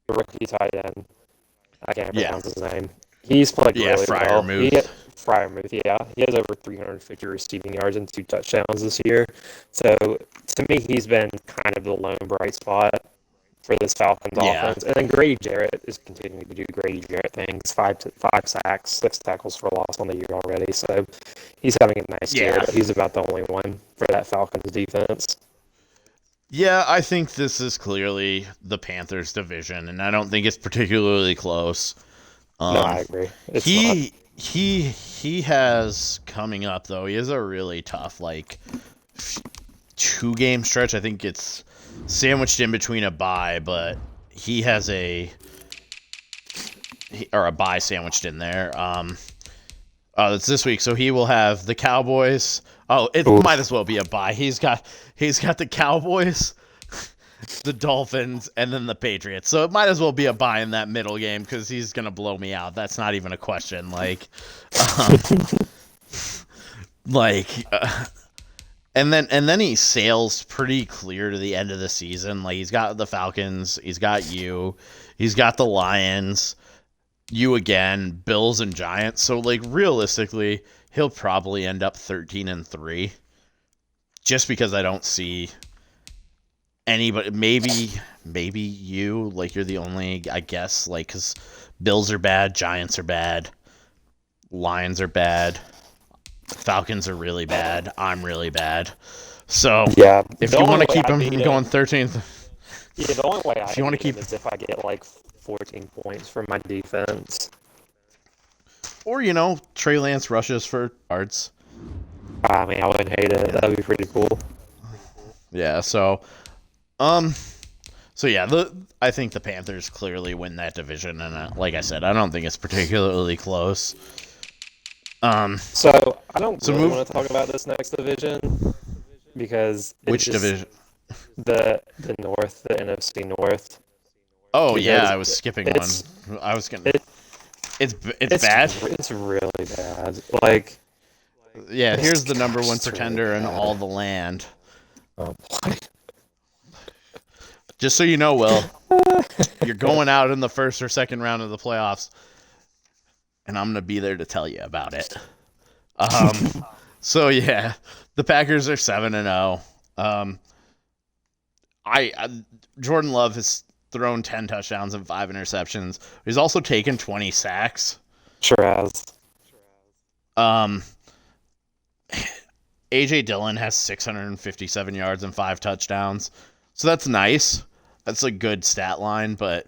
A: the rookie tight end, I can't
B: yeah,
A: pronounce his name. He's played
B: yeah,
A: really well.
B: Fryermuth.
A: Fryermuth, yeah. He has over 350 receiving yards and 2 touchdowns this year. So to me, he's been kind of the lone bright spot for this Falcons
B: Yeah,
A: offense. And then Grady Jarrett is continuing to do Grady Jarrett things. Five sacks, 6 tackles for loss on the year already. So he's having a nice year,
B: yeah.
A: but he's about the only one for that Falcons defense.
B: Yeah, I think this is clearly the Panthers division, and I don't think it's particularly close.
A: No, I
B: Um,
A: agree. It's not.
B: he has coming up though. He has a really tough 2 game stretch. I think it's sandwiched in between a bye, but he has a bye sandwiched in there. It's this week, so he will have the Cowboys. Oh, it
A: Oof.
B: might as well be a bye. He's got the Cowboys, the Dolphins, and then the Patriots. So it might as well be a bye in that middle game because he's gonna blow me out. That's not even a question. Um, like, and then he sails pretty clear to the end of the season. Like he's got the Falcons, he's got he's got the Lions, you again, Bills and Giants. So like realistically, he'll probably end up 13-3, just because I don't see anybody. Maybe you, like, you're the only, I guess, like, because Bills are bad, Giants are bad, Lions are bad, Falcons are really bad, I'm really bad. So
A: Yeah,
B: if
A: the
B: you
A: only
B: want to
A: way
B: keep
A: I
B: him
A: beat
B: from
A: him,
B: going 13th,
A: yeah, the only way I
B: if you want to
A: beat him
B: keep,
A: is if I get like 14 points from my defense.
B: or Trey Lance rushes for yards.
A: I mean, I wouldn't hate it. That'd be pretty cool.
B: Yeah. So, um, So yeah, I think the Panthers clearly win that division, and like I said, I don't think it's particularly close.
A: So I don't
B: So
A: really
B: move.
A: want to talk about this next division because it's
B: Which
A: just
B: division?
A: the North, the NFC North,
B: Oh yeah,
A: because
B: I was skipping one.
A: it's
B: I was gonna.
A: it
B: It's bad.
A: it's really bad. Like
B: Yeah,
A: this
B: here's the number one
A: cast is really
B: pretender in all
A: bad.
B: the land.
A: What?
B: Just so you know, Will, you're going out in the first or second round of the playoffs, and I'm gonna be there to tell you about it. So yeah, the Packers are 7-0. I Jordan Love has thrown 10 touchdowns and 5 interceptions. He's also taken 20 sacks.
A: Sure has.
B: Um, AJ Dillon has 657 yards and 5 touchdowns. So that's nice. That's a good stat line, but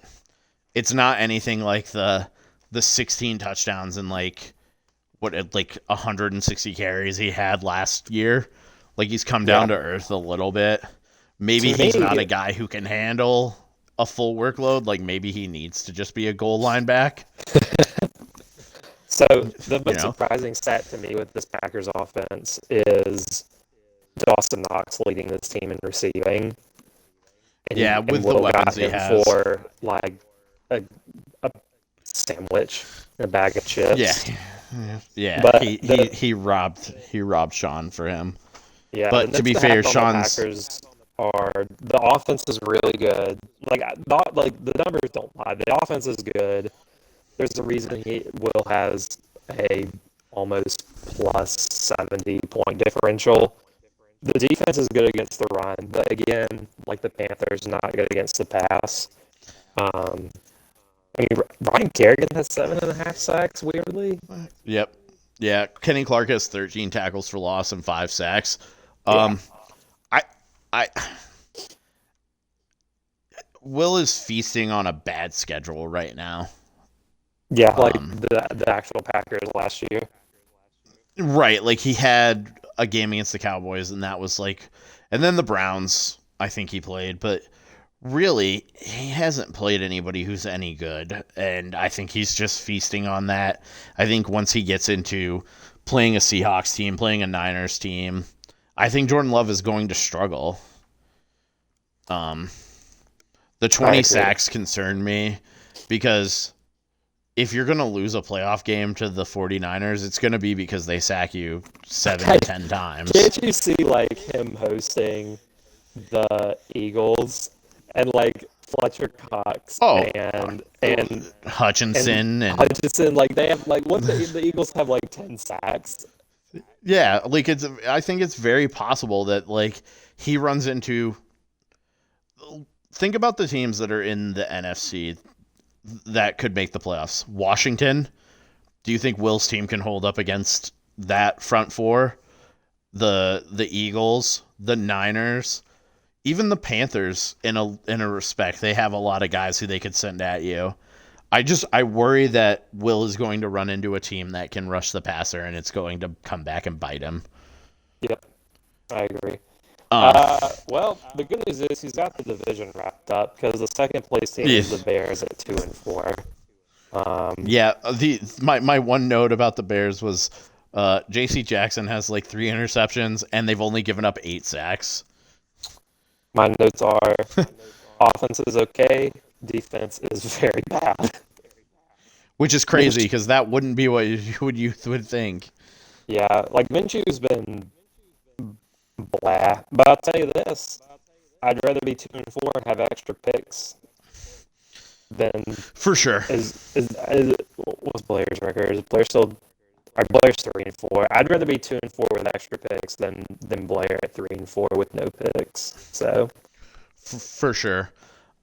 B: it's not anything like the 16 touchdowns and like 160 carries he had last year. Like he's come
A: Yeah.
B: down to earth a little bit. Maybe
A: To
B: he's
A: me,
B: not a guy who can handle a full workload. Like maybe he needs to just be a goal line back.
A: so the
B: You
A: most
B: know?
A: surprising stat to me with this Packers offense is Dawson Knox leading this team in receiving.
B: Yeah, with
A: And
B: the
A: Will
B: weapons
A: got
B: he
A: him
B: has.
A: for like a sandwich and a bag of
B: Yeah.
A: chips.
B: Yeah.
A: But
B: He robbed Sean for him.
A: yeah, the
B: But to
A: notes
B: be
A: to
B: fair,
A: have on the
B: Sean's
A: Packers are the offense is really good. Like not like the numbers don't lie. The offense is good. There's a reason Will has a almost plus 70 point differential. The defense is good against the run, but again, like the Panthers, not good against the pass. I mean, Ryan Kerrigan has 7.5 sacks. Weirdly,
B: Yep. Yeah, Kenny Clark has 13 tackles for loss and 5 sacks.
A: yeah,
B: I I Will is feasting on a bad schedule right now.
A: yeah, like
B: Um,
A: the actual Packers last year.
B: right, like he had a game against the Cowboys and that was like and then the Browns, I think he played, but really he hasn't played anybody who's any good and I think he's just feasting on that. I think once he gets into playing a Seahawks team, playing a Niners team, I think Jordan Love is going to struggle. Um the
A: I
B: 20
A: agree.
B: sacks concern me because if you're going to lose a playoff game to the 49ers, it's going to be because they sack you 7 to 10 times.
A: Can't you see like him hosting the Eagles and like Fletcher Cox
B: Oh,
A: and
B: Hutchinson and
A: Hutchinson? Like they have like what the Eagles have like 10 sacks.
B: yeah, like I think it's very possible that like he runs into think about the teams that are in the NFC that could make the playoffs. Washington, do you think Will's team can hold up against that front four? The Eagles, the Niners, even the Panthers in a respect, they have a lot of guys who they could send at you. I worry that Will is going to run into a team that can rush the passer and it's going to come back and bite him.
A: Yep, I agree.
B: Um,
A: Well, the good news is he's got the division wrapped up because the second place team is the Bears at 2-4.
B: Yeah, my one note about the Bears was J.C. Jackson has like 3 interceptions and they've only given up 8 sacks.
A: My notes are offense is okay, defense is very bad.
B: Which is crazy because that wouldn't be what you would think.
A: Yeah, like Minshew's been blah. But I'll tell you this, I'd rather be 2-4 and have extra picks than
B: For sure.
A: what was Blair's record? Is Blair still? Or Blair's 3-4. I'd rather be 2-4 with extra picks than Blair at 3-4 with no picks. So
B: For sure.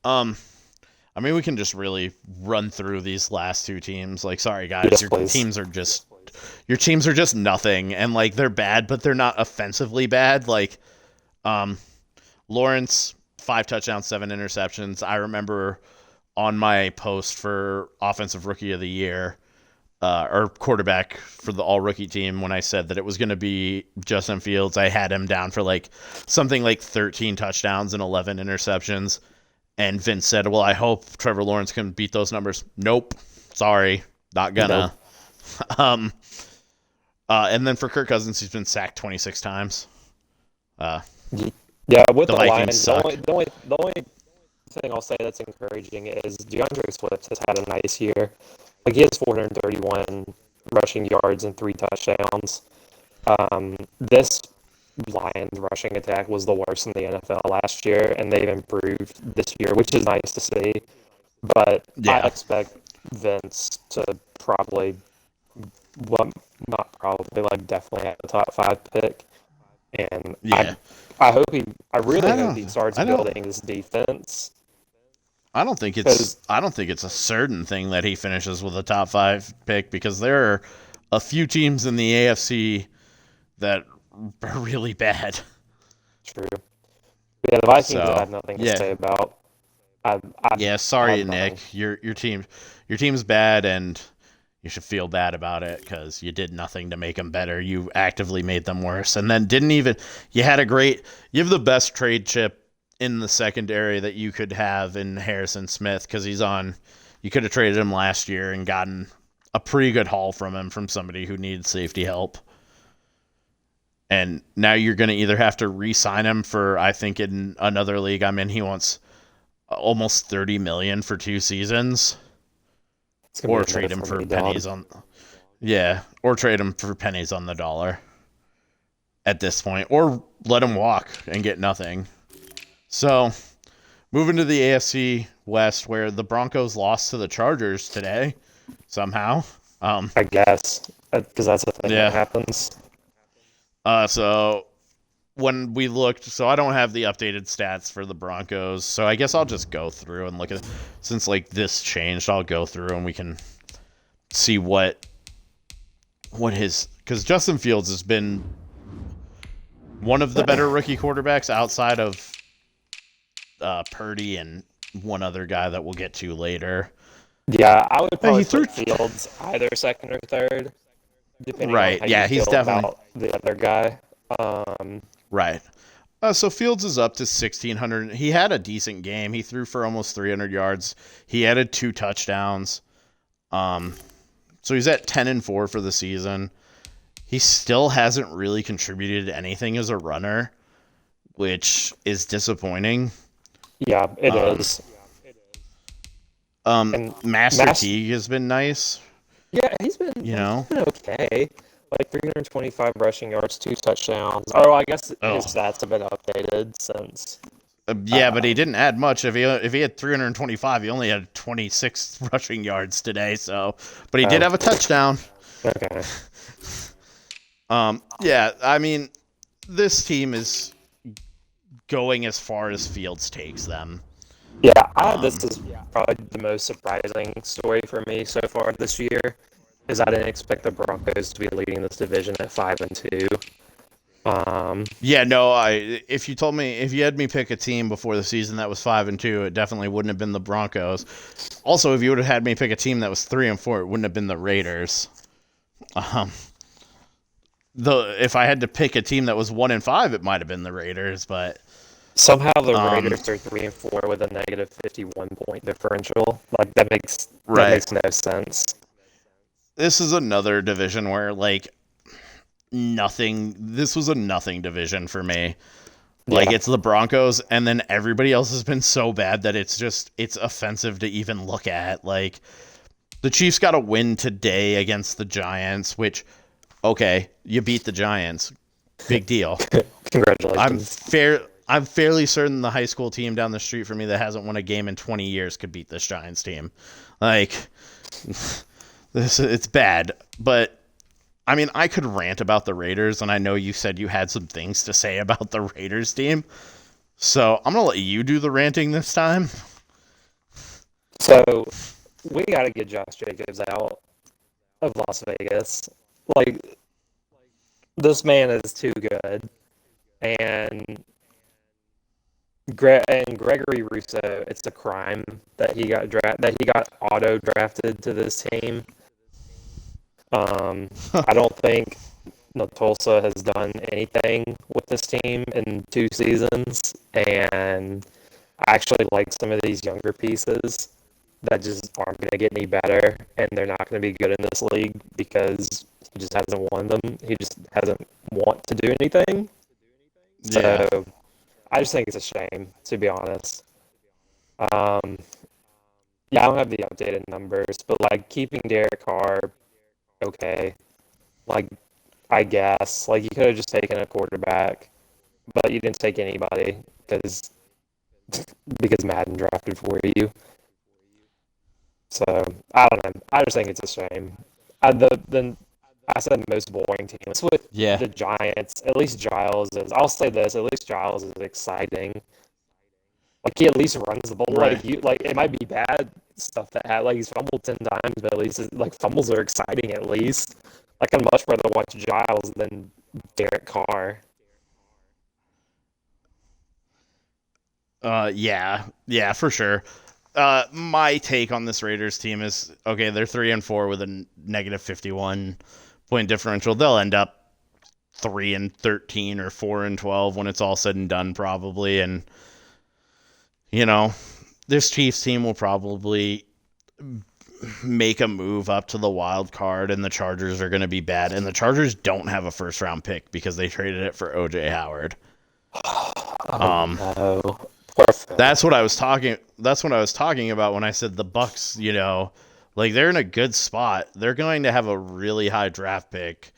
B: I mean, we can just really run through these last 2 teams. Like, sorry guys,
A: yes,
B: your
A: please.
B: teams are just nothing, and like they're bad, but they're not offensively bad. Like, Lawrence 5 touchdowns, 7 interceptions. I remember on my post for offensive rookie of the year, or quarterback for the all rookie team, when I said that it was going to be Justin Fields, I had him down for like something like 13 touchdowns and 11 interceptions. And Vince said, well, I hope Trevor Lawrence can beat those numbers. Nope. Sorry. Not gonna.
A: Nope.
B: Um, and then for Kirk Cousins, he's been sacked 26 times.
A: Yeah, with
B: The
A: the
B: Vikings
A: Lions,
B: suck.
A: the only thing I'll say that's encouraging is DeAndre Swift has had a nice year. Like, he has 431 rushing yards and 3 touchdowns. This Lions rushing attack was the worst in the NFL last year, and they've improved this year, which is nice to see. But I
B: Yeah.
A: expect Vince to probably, well, not probably, like, definitely have the top 5 pick. And
B: Yeah.
A: I really
B: I
A: hope he
B: don't.
A: starts
B: I don't.
A: building his defense.
B: I don't think it's.
A: Because,
B: I don't think it's a certain thing that he finishes with a top 5 pick because there are a few teams in the AFC that are really bad.
A: true. Yeah, the Vikings I
B: So
A: have nothing to
B: yeah,
A: say about. I
B: yeah. Sorry,
A: have
B: Nick.
A: nothing.
B: Your team's bad, and you should feel bad about it because you did nothing to make them better. You actively made them worse, and then didn't even. You had a great. You have the best trade chip in the secondary that you could have in Harrison Smith because he's on. You could have traded him last year and gotten a pretty good haul from him from somebody who needed safety help. And now you're going to either have to re-sign him for, I think in another league I'm in, he wants almost 30 million for 2 seasons,
A: It's gonna
B: or
A: be a no
B: trade him
A: for
B: for
A: me, dog.
B: pennies on, yeah, or trade him for pennies on the dollar at this point, or let him walk and get nothing. So moving to the AFC West, where the Broncos lost to the Chargers today somehow.
A: I guess because that's the thing that
B: Yeah.
A: happens.
B: So when we looked, so I don't have the updated stats for the Broncos, so I guess I'll just go through and look at, since like this changed, I'll go through and we can see what his, because Justin Fields has been one of the better rookie quarterbacks outside of Purdy and one other guy that we'll get to later.
A: Yeah, I would
B: Hey,
A: probably
B: he threw
A: put Fields either second or third, depending on
B: right.
A: how you
B: Yeah, he's
A: feel
B: definitely
A: about the other guy. Um,
B: right. So Fields is up to 1,600. He had a decent game. He threw for almost 300 yards. He added 2 touchdowns. So he's at 10-4 for the season. He still hasn't really contributed anything as a runner, which is disappointing.
A: yeah, it
B: Um,
A: is. And
B: Master
A: Mass,
B: Teague has been nice,
A: yeah, he's been
B: you
A: he's
B: know.
A: been okay. Like 325 rushing yards, 2 touchdowns. Oh, I guess his
B: Oh,
A: stats have been updated since.
B: yeah, but
A: Uh,
B: he didn't add much. If he had 325, he only had 26 rushing yards today. So, but he did
A: oh,
B: have a touchdown.
A: okay.
B: Yeah, I mean, this team is going as far as Fields takes them.
A: Yeah,
B: Um,
A: this is probably the most surprising story for me so far this year, is I didn't expect the Broncos to be leading this division at 5-2.
B: yeah, no, if you had me pick a team before the season that was 5-2, it definitely wouldn't have been the Broncos. Also, if you would have had me pick a team that was 3-4, it wouldn't have been the Raiders. Um, if I had to pick a team that was 1-5, it might have been the Raiders, but
A: Somehow the
B: um,
A: Raiders are 3-4 with a negative 51 point differential. Like that
B: right.
A: makes no sense.
B: This is another division where like nothing. This was a nothing division for me. Like
A: Yeah,
B: it's the Broncos, and then everybody else has been so bad that it's offensive to even look at. Like the Chiefs got a win today against the Giants, which okay, you beat the Giants, big deal. I'm
A: congratulations.
B: fair. I'm fairly certain the high school team down the street from me that hasn't won a game in 20 years could beat this Giants team. Like it's bad, but I mean, I could rant about the Raiders, and I know you said you had some things to say about the Raiders team. So I'm gonna let you do the ranting this time.
A: So we got to get Josh Jacobs out of Las Vegas. Like this man is too good, and Gregory Rousseau. It's a crime that he got auto drafted to this team. I don't think Tulsa has done anything with this team in 2 seasons, and I actually like some of these younger pieces that just aren't going to get any better, and they're not going to be good in this league because he just hasn't won them. He just hasn't want to do anything.
B: Yeah.
A: So I just think it's a shame, to be honest. Um, yeah, I don't have the updated numbers, but like keeping Derek Carr, okay. Like, I guess. Like, you could have just taken a quarterback, but you didn't take anybody because Madden drafted for you. So I don't know. I just think it's a shame. I said most boring team. It's with
B: Yeah.
A: the Giants. At least Giles is. I'll say this. At least Giles is exciting. Like he at least runs the ball.
B: Right.
A: Like it might be bad stuff that had like he's fumbled 10 times, but at least like fumbles are exciting. At least like I'd much rather watch Giles than Derek Carr.
B: Yeah, for sure. My take on this Raiders team is okay. They're 3-4 with a negative 51 point differential. They'll end up 3-13 or 4-12 when it's all said and done, probably. And this Chiefs team will probably make a move up to the wild card, and the Chargers are going to be bad. And the Chargers don't have a first round pick because they traded it for OJ Howard.
A: No. Perfect.
B: That's what I was talking about when I said the Bucks, like they're in a good spot. They're going to have a really high draft pick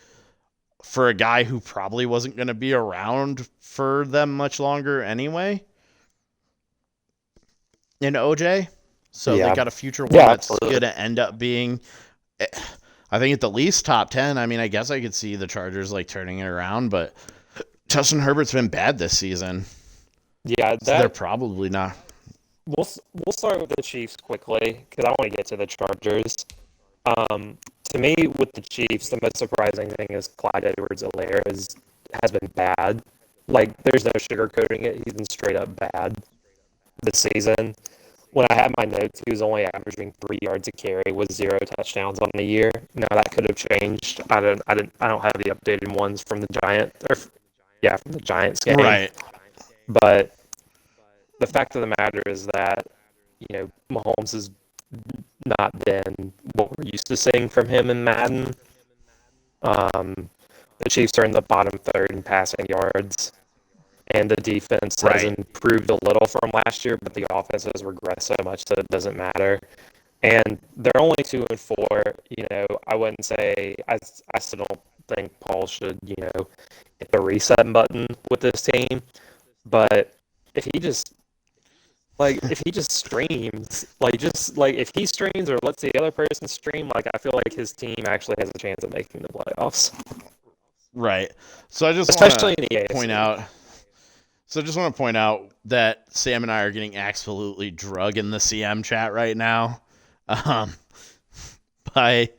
B: for a guy who probably wasn't going to be around for them much longer anyway. In OJ. So they got a future one that's going to end up being, I think, at the least top 10. I mean, I guess I could see the Chargers like turning it around, but Justin Herbert's been bad this season.
A: Yeah,
B: so they're probably not.
A: We'll start with the Chiefs quickly because I want to get to the Chargers. To me, with the Chiefs, the most surprising thing is Clyde Edwards-Helaire has been bad. Like, there's no sugarcoating it. He's been straight up bad this season. When I had my notes, he was only averaging 3 yards a carry with 0 touchdowns on the year. Now that could have changed. I don't have the updated ones from the from the Giants game.
B: Right.
A: But the fact of the matter is that, Mahomes has not been what we're used to seeing from him in Madden. The Chiefs are in the bottom third in passing yards, and the defense has improved a little from last year, but the offense has regressed so much that it doesn't matter. And they're only 2-4. I wouldn't say I still don't think Paul should hit the reset button with this team, but if he just streams, if he streams or lets the other person stream, I feel like his team actually has a chance of making the playoffs.
B: Right. So I just
A: especially
B: want to point out. So I just want to point out that Sam and I are getting absolutely drugged in the CM chat right now, by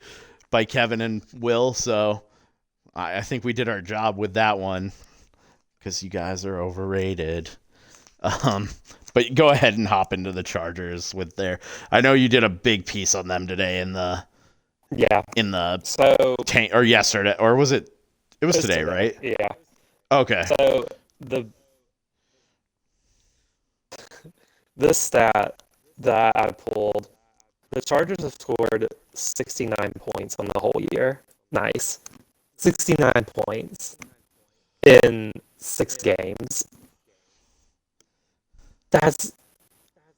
B: Kevin and Will. So I think we did our job with that one because you guys are overrated. But go ahead and hop into the Chargers with their. I know you did a big piece on them today in the tank, or yesterday, or was it? It was today, right?
A: Yeah.
B: Okay.
A: So this stat that I pulled, the Chargers have scored 69 points on the whole year. Nice. 69 points in 6 games.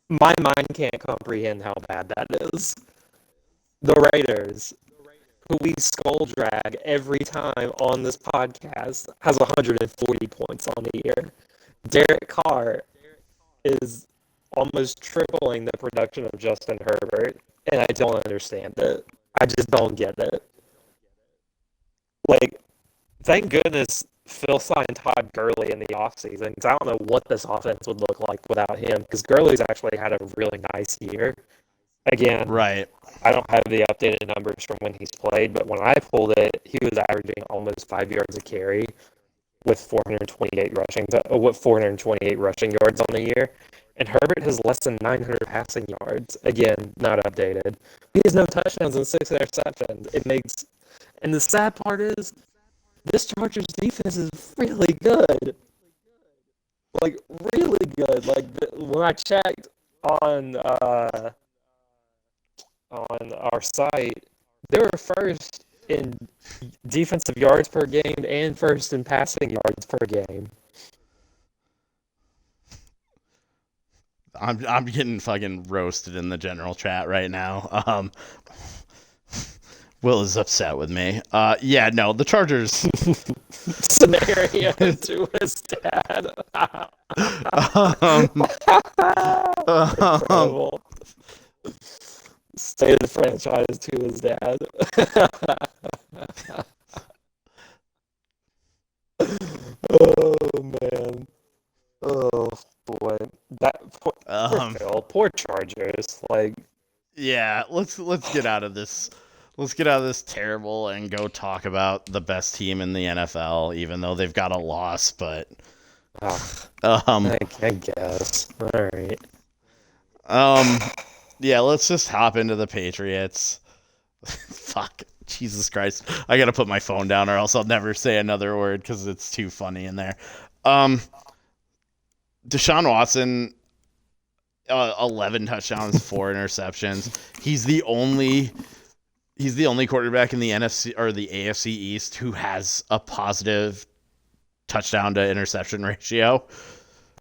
A: My mind can't comprehend how bad that is. The Raiders, who we skull drag every time on this podcast, has 140 points on the year. Derek Carr is almost tripling the production of Justin Herbert, and I don't understand it. I just don't get it. Thank goodness Phil signed Todd Gurley in the offseason, because I don't know what this offense would look like without him, because Gurley's actually had a really nice year. Again,
B: right.
A: I don't have the updated numbers from when he's played, but when I pulled it, he was averaging almost 5 yards a carry with 428 rushing yards on the year. And Herbert has less than 900 passing yards. Again, not updated. He has no touchdowns and 6 interceptions. And the sad part is, this Chargers defense is really good. like really good. Like when I checked on uh, on our site, they were first in defensive yards per game and first in passing yards per game.
B: I'm getting fucking roasted in the general chat right now. Will is upset with me. Yeah, no, the Chargers.
A: Scenario to his dad.
B: um,
A: Incredible. State of the franchise to his dad. Oh man. Oh boy. That poor Phil. Poor Chargers. Like,
B: yeah, let's get out of this. Let's get out of this terrible and go talk about the best team in the NFL, even though they've got a loss. But
A: I guess. All right.
B: Yeah, let's just hop into the Patriots. Fuck, Jesus Christ! I gotta put my phone down, or else I'll never say another word because it's too funny in there. Deshaun Watson, 11 touchdowns, 4 interceptions. He's the only quarterback in the NFC or the AFC East who has a positive touchdown to interception ratio.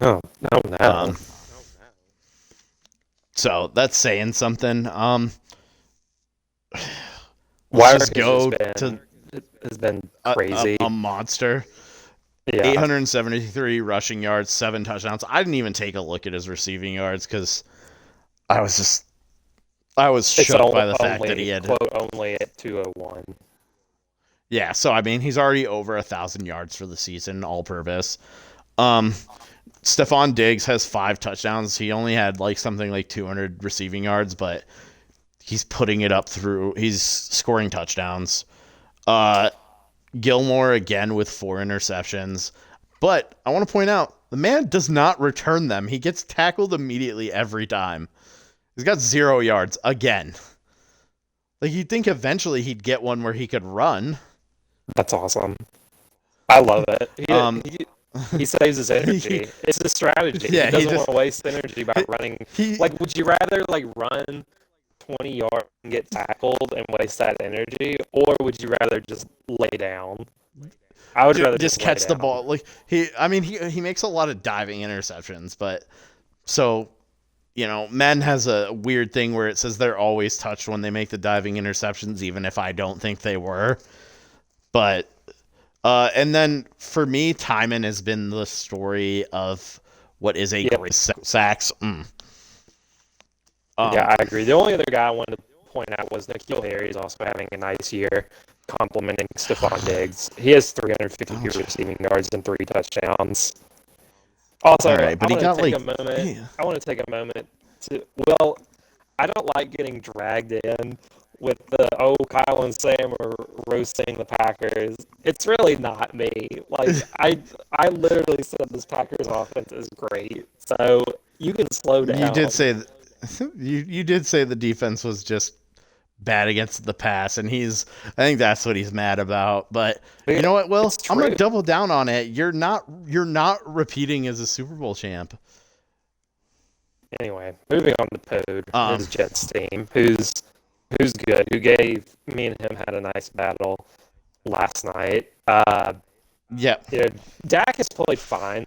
A: Oh no.
B: So that's saying something.
A: Wire
B: just go to
A: has been crazy.
B: A monster.
A: Yeah.
B: 873 rushing yards, 7 touchdowns. I didn't even take a look at his receiving yards because I was shocked by the fact that he had
A: quote only at 201.
B: Yeah, so I mean he's already over 1,000 yards for the season, all purpose. Stephon Diggs has 5 touchdowns. He only had something like 200 receiving yards, but he's putting it up through. He's scoring touchdowns. Gilmore again with 4 interceptions. But I want to point out, the man does not return them. He gets tackled immediately every time. He's got 0 yards again. You'd think eventually he'd get one where he could run.
A: That's awesome. I love it. He saves his energy. It's a strategy.
B: Yeah,
A: he doesn't want to waste energy by running. Would you rather run 20 yards and get tackled and waste that energy, or would you rather just lay down? I would rather
B: just catch the ball. He makes a lot of diving interceptions, but Men has a weird thing where it says they're always touched when they make the diving interceptions, even if I don't think they were. But and then for me, Timon has been the story of what is a great sacks.
A: Yeah, I agree. The only other guy I wanted to point out was N'Keal Harry's also having a nice year, complimenting Stephon Diggs. He has 352 receiving yards and 3 touchdowns. Also, I want to take a moment to. Well, I don't like getting dragged in with Kyle and Sam are roasting the Packers. It's really not me. I literally said this Packers offense is great. So you can slow down.
B: You did say you did say the defense was just bad against the pass, and I think that's what he's mad about. But you know what, Will? I'm gonna double down on it. You're not repeating as a Super Bowl champ.
A: Anyway, moving on to Pode, his Jets team, who's good, who gave me and him had a nice battle last night. Dak has played fine,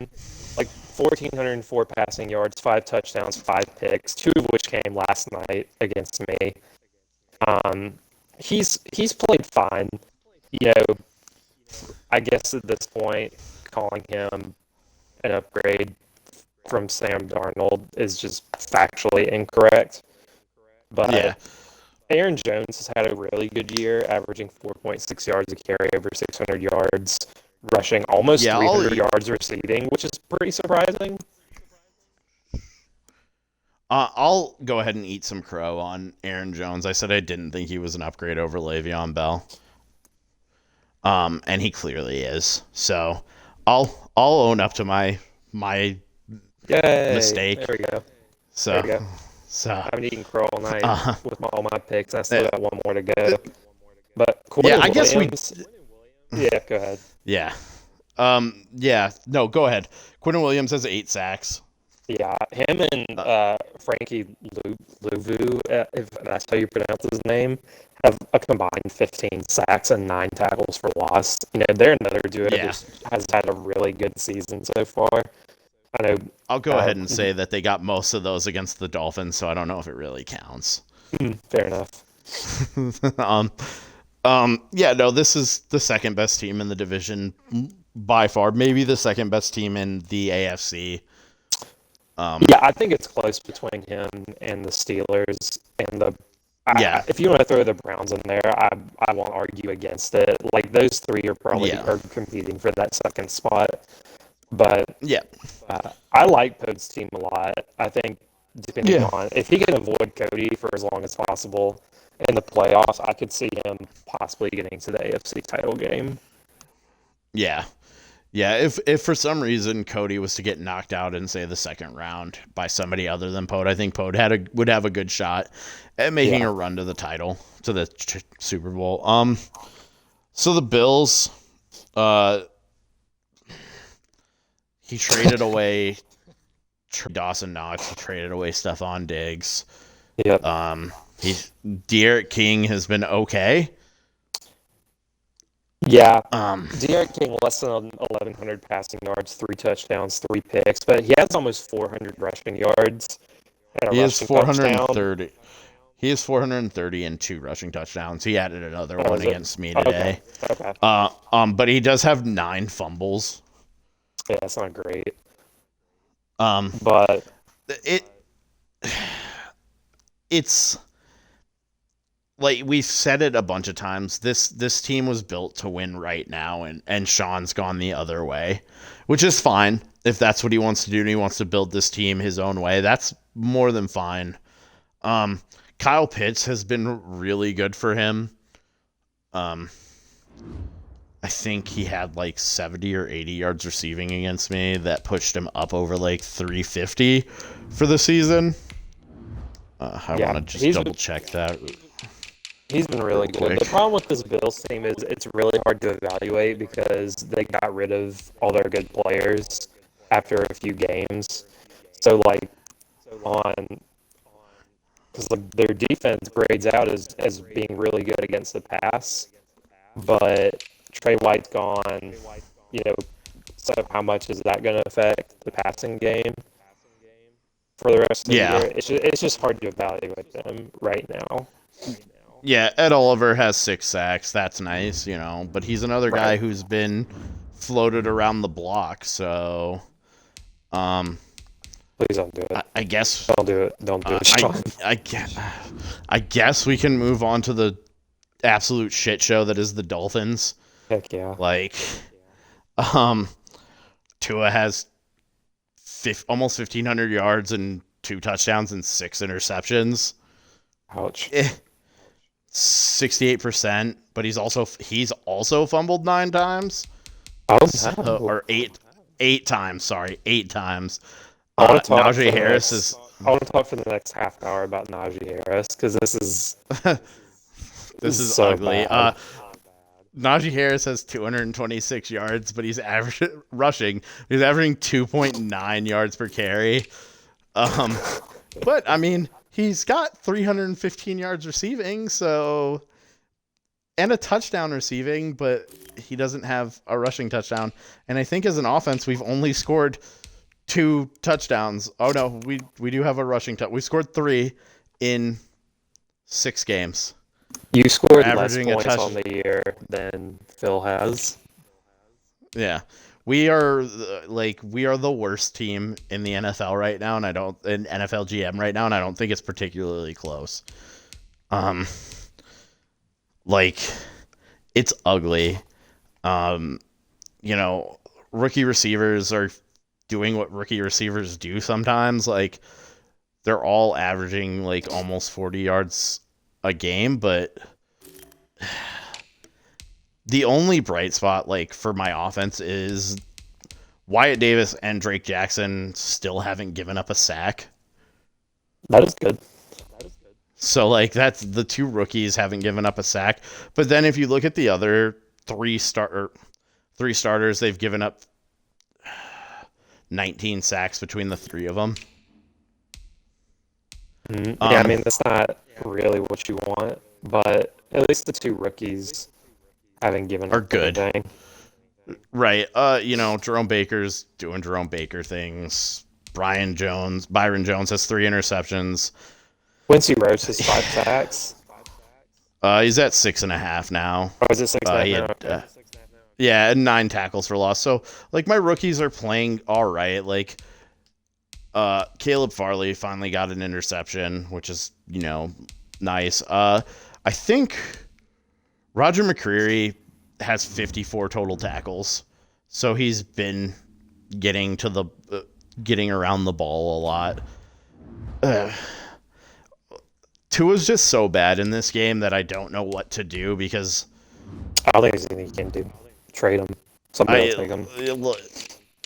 A: 1,404 passing yards, 5 touchdowns, 5 picks, 2 of which came last night against me. He's played fine. I guess at this point, calling him an upgrade from Sam Darnold is just factually incorrect. But Aaron Jones has had a really good year, averaging 4.6 yards a carry, over 600 yards, rushing almost 300 yards receiving, which is pretty surprising.
B: I'll go ahead and eat some crow on Aaron Jones. I said I didn't think he was an upgrade over Le'Veon Bell. And he clearly is. So I'll own up to my mistake.
A: There we go.
B: So
A: I've been eating crow all night with all my picks. I still got one more to go. But Quinn Williams, go ahead.
B: Yeah. Yeah, no, go ahead. Quentin Williams has 8 sacks.
A: Yeah, him and
B: Uh,
A: Frankie Louvu, if that's how you pronounce his name, have a combined 15 sacks and 9 tackles for loss. They're another duo
B: yeah,
A: that has had a really good season so far. I know.
B: I'll go
A: Uh,
B: ahead and say that they got most of those against the Dolphins, so I don't know if it really counts.
A: Fair enough.
B: um, yeah, no, this is the second best team in the division by far, maybe the second best team in the AFC.
A: Yeah, I think it's close between him and the Steelers and the.
B: Yeah,
A: If you want to throw the Browns in there, I won't argue against it. Like those three are probably
B: yeah,
A: are competing for that second spot. But
B: yeah,
A: I like Pode's team a lot. I think depending
B: yeah,
A: on if he can avoid Cody for as long as possible in the playoffs, I could see him possibly getting to the AFC title game.
B: yeah. Yeah, if for some reason Cody was to get knocked out in say the second round by somebody other than Poe, I think Poe would have a good shot at making
A: Yeah.
B: a run to the title, to the Super Bowl. So the Bills, uh, he traded away Dawson Knox, he traded away Stephon Diggs.
A: Yep.
B: He's De'Aaron King has been okay.
A: Yeah.
B: Um,
A: De'Aaron King less than 1,100 passing yards, 3 touchdowns, 3 picks, but he has almost 400 rushing yards and a
B: he has
A: rushing touchdown.
B: 430. He has 430 and 2 rushing touchdowns. He added another
A: Oh,
B: one
A: is it?
B: against me
A: Okay.
B: today.
A: Okay.
B: But he does have 9 fumbles.
A: Yeah, that's not great.
B: Um,
A: But
B: it it's like we've said it a bunch of times. This team was built to win right now, and Sean's gone the other way, which is fine if that's what he wants to do. And he wants to build this team his own way. That's more than fine. Um, Kyle Pitts has been really good for him. Um, I think he had like 70 or 80 yards receiving against me that pushed him up over like 350 for the season. I
A: yeah,
B: want to just double check that
A: he's been
B: real
A: really good.
B: quick.
A: The problem with this Bills team is it's really hard to evaluate because they got rid of all their good players after a few games. So like on because their defense grades out as being really good against the pass, but Trey White's gone. You know, so how much is that going to affect the passing game for the rest of the
B: Yeah.
A: year? It's just hard to evaluate them right now.
B: Yeah, Ed Oliver has 6 sacks. That's nice, but he's another
A: Right.
B: guy who's been floated around the block. So, um,
A: Please don't do it.
B: I guess
A: Don't do it. Don't do it, Sean.
B: I guess we can move on to the absolute shit show that is the Dolphins.
A: Heck yeah.
B: Like, um, Tua has almost 1,500 yards and 2 touchdowns and 6 interceptions.
A: Ouch.
B: 68%, but he's also fumbled 9 times.
A: Oh
B: So,
A: no.
B: or eight times. Sorry, 8 times.
A: I want to talk
B: Najee
A: for the
B: Harris
A: next.
B: is
A: I want to talk for the next half hour about Najee Harris because this is so
B: ugly.
A: bad.
B: Najee Harris has 226 yards, but he's rushing. He's averaging 2.9 yards per carry. But I mean, he's got 315 yards receiving, and a touchdown receiving, but he doesn't have a rushing touchdown. And I think as an offense, we've only scored 2 touchdowns. Oh no, we do have a rushing touchdown. We scored 3 in 6 games.
A: You scored less
B: averaging a
A: points on the year than Phil has.
B: Yeah. We are the worst team in the NFL right now, and in NFL GM right now, and I don't think it's particularly close. It's ugly. Rookie receivers are doing what rookie receivers do sometimes. Like, they're all averaging like almost 40 yards a game, but the only bright spot for my offense is Wyatt Davis and Drake Jackson still haven't given up a sack.
A: That is good.
B: So that's the 2 rookies haven't given up a sack. But then if you look at the other 3 starters. They've given up 19 sacks between the 3 of them.
A: Yeah, I mean, that's not really what you want, but at least the 2 rookies haven't given
B: Are
A: up
B: good.
A: anything.
B: Right. Jerome Baker's doing Jerome Baker things. Byron Jones has 3 interceptions.
A: Quincy Roach has 5 sacks.
B: He's at 6.5 now.
A: Oh, is it 6 now?
B: Okay. Yeah, and 9 tackles for loss. So, like, my rookies are playing all right. Like, Caleb Farley finally got an interception, which is, nice. I think Roger McCreary has 54 total tackles. So he's been getting around the ball a lot. Tua's just so bad in this game that I don't know what to do because
A: I don't think there's anything you can do. Trade him. Somebody will take him.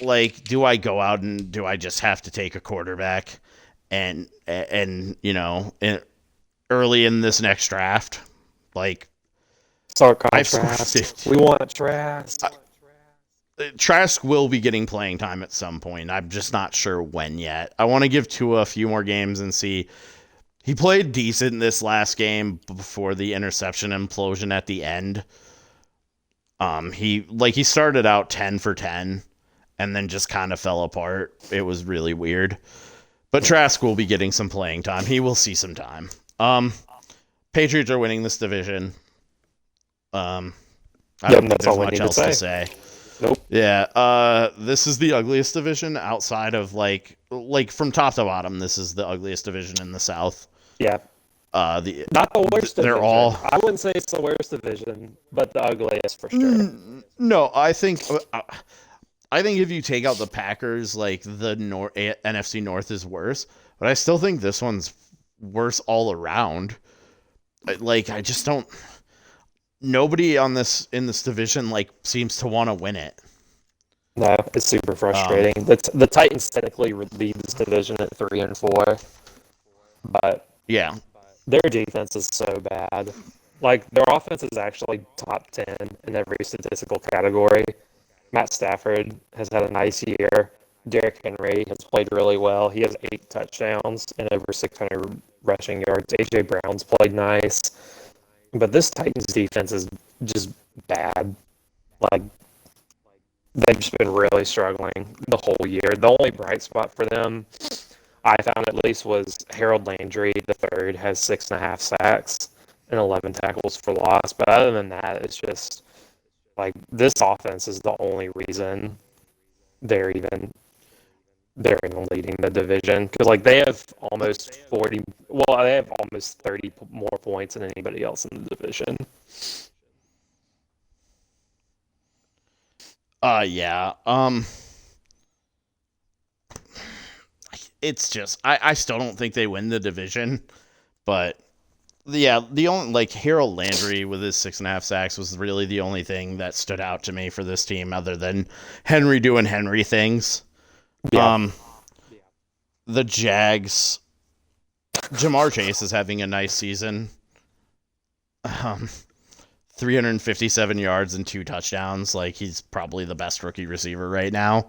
B: Like, do I go out and do I just have to take a quarterback and early in this next draft? Like,
A: Start contrast. We want Trask.
B: Trask will be getting playing time at some point. I'm just not sure when yet. I want to give Tua a few more games and see. He played decent this last game before the interception implosion at the end. He started out 10 for 10 and then just kind of fell apart. It was really weird. But Trask will be getting some playing time. He will see some time. Patriots are winning this division. I don't think there's much else to say.
A: Nope.
B: Yeah. This is the ugliest division outside of like from top to bottom. This is the ugliest division in the South.
A: Yeah.
B: Not
A: the worst division.
B: They're all.
A: I wouldn't say it's the worst division, but the ugliest for sure.
B: No, I think if you take out the Packers, like the NFC North is worse, but I still think this one's worse all around. Like, I just don't. Nobody in this division seems to want to win it.
A: No, it's super frustrating. The Titans technically lead this division at 3-4, but
B: yeah,
A: their defense is so bad. Like, their offense is actually top 10 in every statistical category. Matt Stafford has had a nice year. Derrick Henry has played really well. He has 8 touchdowns and over 600 rushing yards. A.J. Brown's played nice. But this Titans defense is just bad. Like, they've just been really struggling the whole year. The only bright spot for them, I found at least, was Harold Landry, the third, has 6.5 sacks and 11 tackles for loss. But other than that, it's just, like, this offense is the only reason they're even leading the division, because like they have almost 40. Well, they have almost 30 more points than anybody else in the division.
B: Yeah. It's just I still don't think they win the division, but yeah, the only Harold Landry with his 6.5 sacks was really the only thing that stood out to me for this team, other than Henry doing Henry things. Yeah. The Jags, Jamar Chase is having a nice season. 357 yards and 2 touchdowns. Like, he's probably the best rookie receiver right now.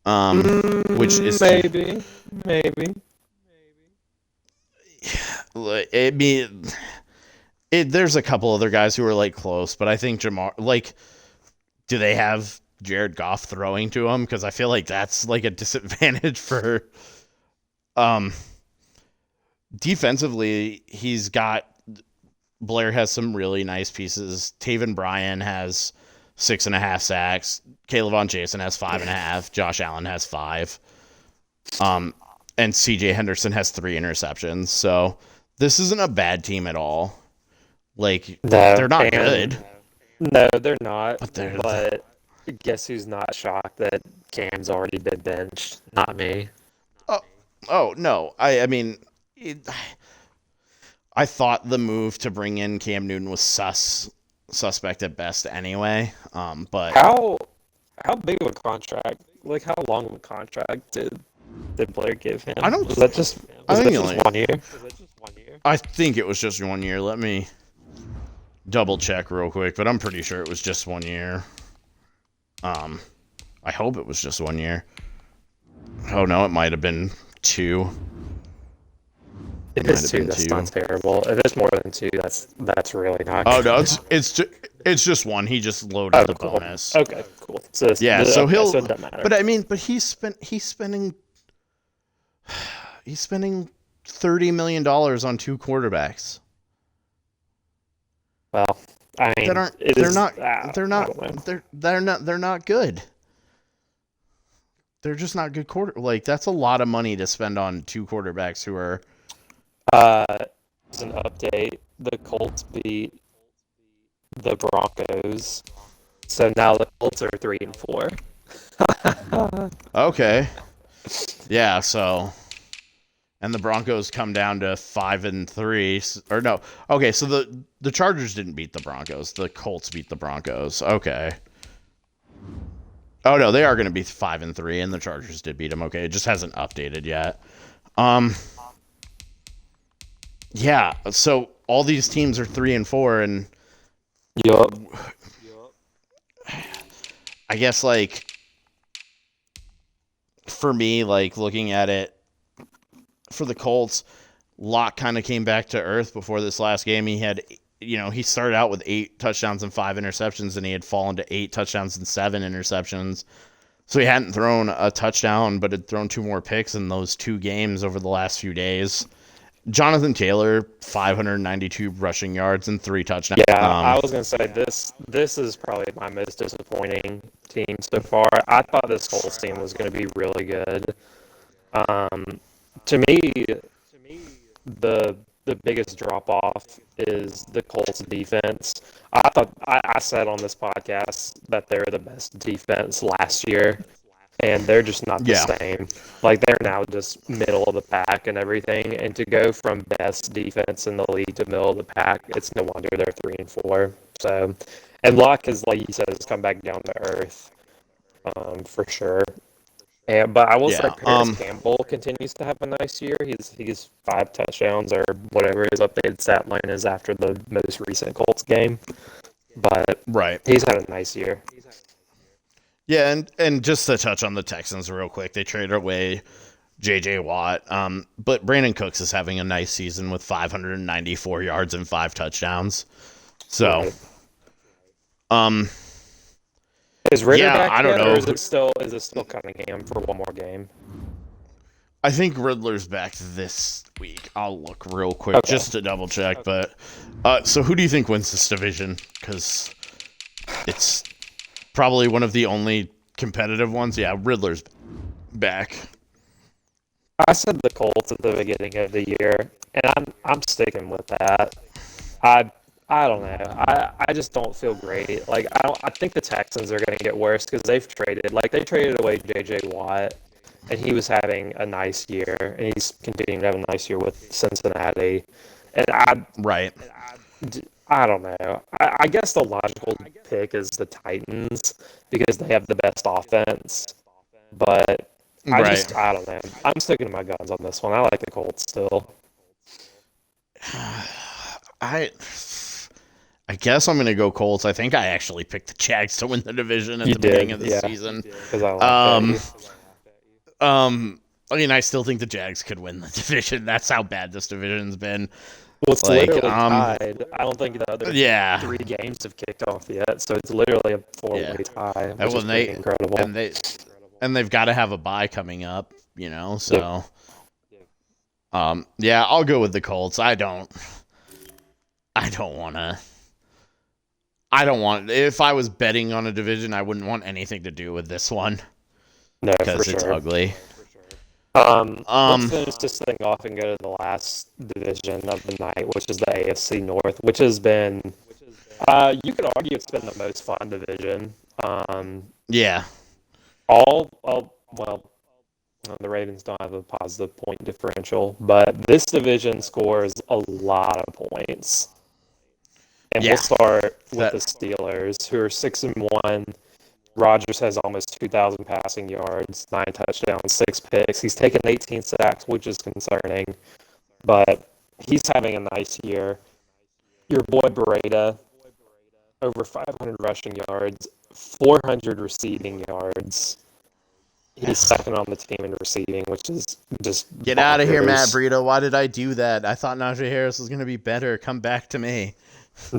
B: Which is
A: maybe.
B: There's a couple other guys who are close, but I think Jamar, do they have Jared Goff throwing to him? Because I feel like that's a disadvantage for. Defensively, Blair has some really nice pieces. Taven Bryan has 6.5 sacks. Caleb Jason has 5.5. Josh Allen has 5. And CJ Henderson has 3 interceptions. So this isn't a bad team at all. They're not good.
A: No, they're not. But guess who's not shocked that Cam's already been benched? Not me.
B: Oh no! I mean, I thought the move to bring in Cam Newton was suspect at best anyway. But
A: how big of a contract? How long of a contract did Blair give him?
B: I don't.
A: Was that just 1 year?
B: I think it was just 1 year. Let me double check real quick, but I'm pretty sure it was just 1 year. Um, I hope it was just 1 year. Oh no, it might have been 2. It
A: If
B: might
A: it's
B: have
A: two,
B: been
A: that's
B: 2.
A: not terrible. If it's more than two, that's really not
B: Oh no,
A: good.
B: it's just 1. He just loaded
A: Oh,
B: the
A: cool.
B: bonus.
A: Okay, cool. So
B: Yeah, so
A: okay, so
B: he'll.
A: it doesn't matter.
B: But I mean, but he's spending $30 million on 2 quarterbacks
A: Well, I
B: that
A: mean,
B: aren't.
A: it
B: They're
A: is.
B: not. They're
A: I
B: not.
A: don't know.
B: They're not good. They're just not good Like that's a lot of money to spend on 2 quarterbacks who are.
A: Uh, as an update, the Colts beat the Broncos, so now the Colts are 3-4.
B: Okay. Yeah. So. And the Broncos come down to 5-3, or no? Okay, so the Chargers didn't beat the Broncos. The Colts beat the Broncos. Okay. Oh no, they are going to be 5-3, and the Chargers did beat them. Okay, it just hasn't updated yet. Um. Yeah. So all these teams are 3-4, and
A: Yup.
B: I guess like for me, like looking at it for the Colts, Locke kind of came back to earth before this last game. He had, he started out with 8 touchdowns and 5 interceptions, and he had fallen to 8 touchdowns and 7 interceptions. So he hadn't thrown a touchdown, but had thrown 2 more picks in those 2 games over the last few days. Jonathan Taylor, 592 rushing yards and 3 touchdowns.
A: Yeah, I was gonna say this is probably my most disappointing team so far. I thought this whole team was gonna be really good. To me, the biggest drop off is the Colts defense. I said on this podcast that they were the best defense last year, and they're just not the same. Like they're now just middle of the pack and everything. And to go from best defense in the league to middle of the pack, it's no wonder they're 3-4. So, and Locke is like you said, has come back down to earth, for sure. But I will say Paris Campbell continues to have a nice year. He's 5 touchdowns or whatever his updated stat line is after the most recent Colts game. But he's had a nice year.
B: Yeah, and just to touch on the Texans real quick, they traded away J.J. Watt. But Brandon Cooks is having a nice season with 594 yards and 5 touchdowns. So,
A: is Ritter back
B: I don't
A: yet,
B: know.
A: or is it still Cunningham for one more game?
B: I think Riddler's back this week. I'll look real quick just to double check. But so who do you think wins this division? Because it's probably one of the only competitive ones. Yeah, Riddler's back.
A: I said the Colts at the beginning of the year, and I'm sticking with that. I don't know. I just don't feel great. Like I think the Texans are going to get worse because they traded away J.J. Watt, and he was having a nice year, and he's continuing to have a nice year with Cincinnati. And I don't know. I guess the logical pick is the Titans because they have the best offense, but I don't know. I'm sticking to my guns on this one. I like the Colts still.
B: I guess I'm going to go Colts. I think I actually picked the Jags to win the division at the beginning of the season.
A: Because I laughed at you.
B: I mean, I still think the Jags could win the division. That's how bad this division's been.
A: Well, it's literally tied. I don't think the other 3 games have kicked off yet, so it's literally a 4-way tie, which is pretty incredible.
B: And they've got to have a bye coming up, so... I'll go with the Colts. I don't want... If I was betting on a division, I wouldn't want anything to do with this one.
A: No,
B: because it's ugly.
A: Let's finish this thing off and go to the last division of the night, which is the AFC North, which has been, you could argue it's been the most fun division. The Ravens don't have a positive point differential, but this division scores a lot of points. And we'll start with the Steelers, who are 6-1. Rodgers has almost 2,000 passing yards, 9 touchdowns, 6 picks. He's taken 18 sacks, which is concerning, but he's having a nice year. Your boy Beretta, over 500 rushing yards, 400 receiving yards. He's second on the team in receiving, which is just
B: Get out of here, Matt
A: bonkers.
B: Breida. Why did I do that? I thought Najee Harris was going to be better. Come back to me.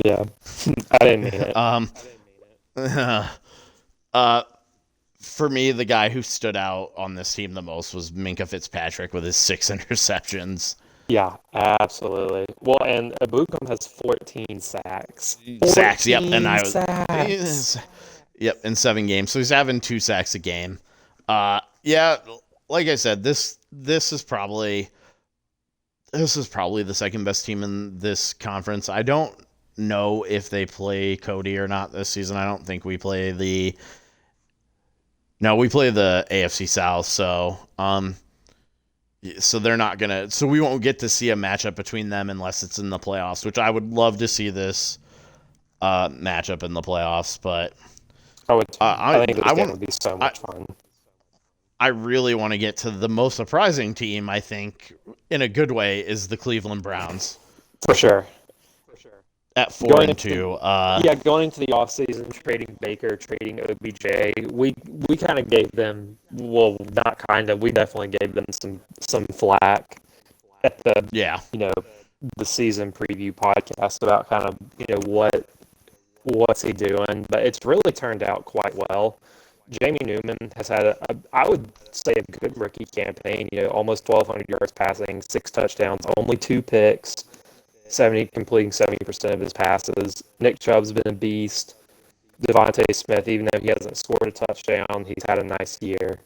A: Yeah, I didn't mean it.
B: Uh, for me, the guy who stood out on this team the most was Minka Fitzpatrick with his 6 interceptions.
A: Yeah, absolutely. Well, and Abukum has 14 sacks.
B: Sacks, yep.
A: 14
B: And
A: sacks.
B: yep, in 7 games. So he's having 2 sacks a game. Yeah, like I said, this is probably the second best team in this conference. I don't know if they play Cody or not this season. I don't think we play the AFC South, so they're not gonna. So we won't get to see a matchup between them unless it's in the playoffs, which I would love to see this matchup in the playoffs. But
A: I think this game would be so much fun.
B: I really want to get to the most surprising team. I think, in a good way, is the Cleveland Browns.
A: For sure.
B: At 4-2.
A: Going into the offseason, trading Baker, trading OBJ, we kind of gave them, well, not kind of, we definitely gave them some flack at the the season preview podcast about kind of what's he doing, but it's really turned out quite well. Jamie Newman has had I would say a good rookie campaign. Almost 1,200 yards passing, 6 touchdowns, only 2 picks. Completing 70% of his passes. Nick Chubb's been a beast. Devontae Smith, even though he hasn't scored a touchdown, he's had a nice year.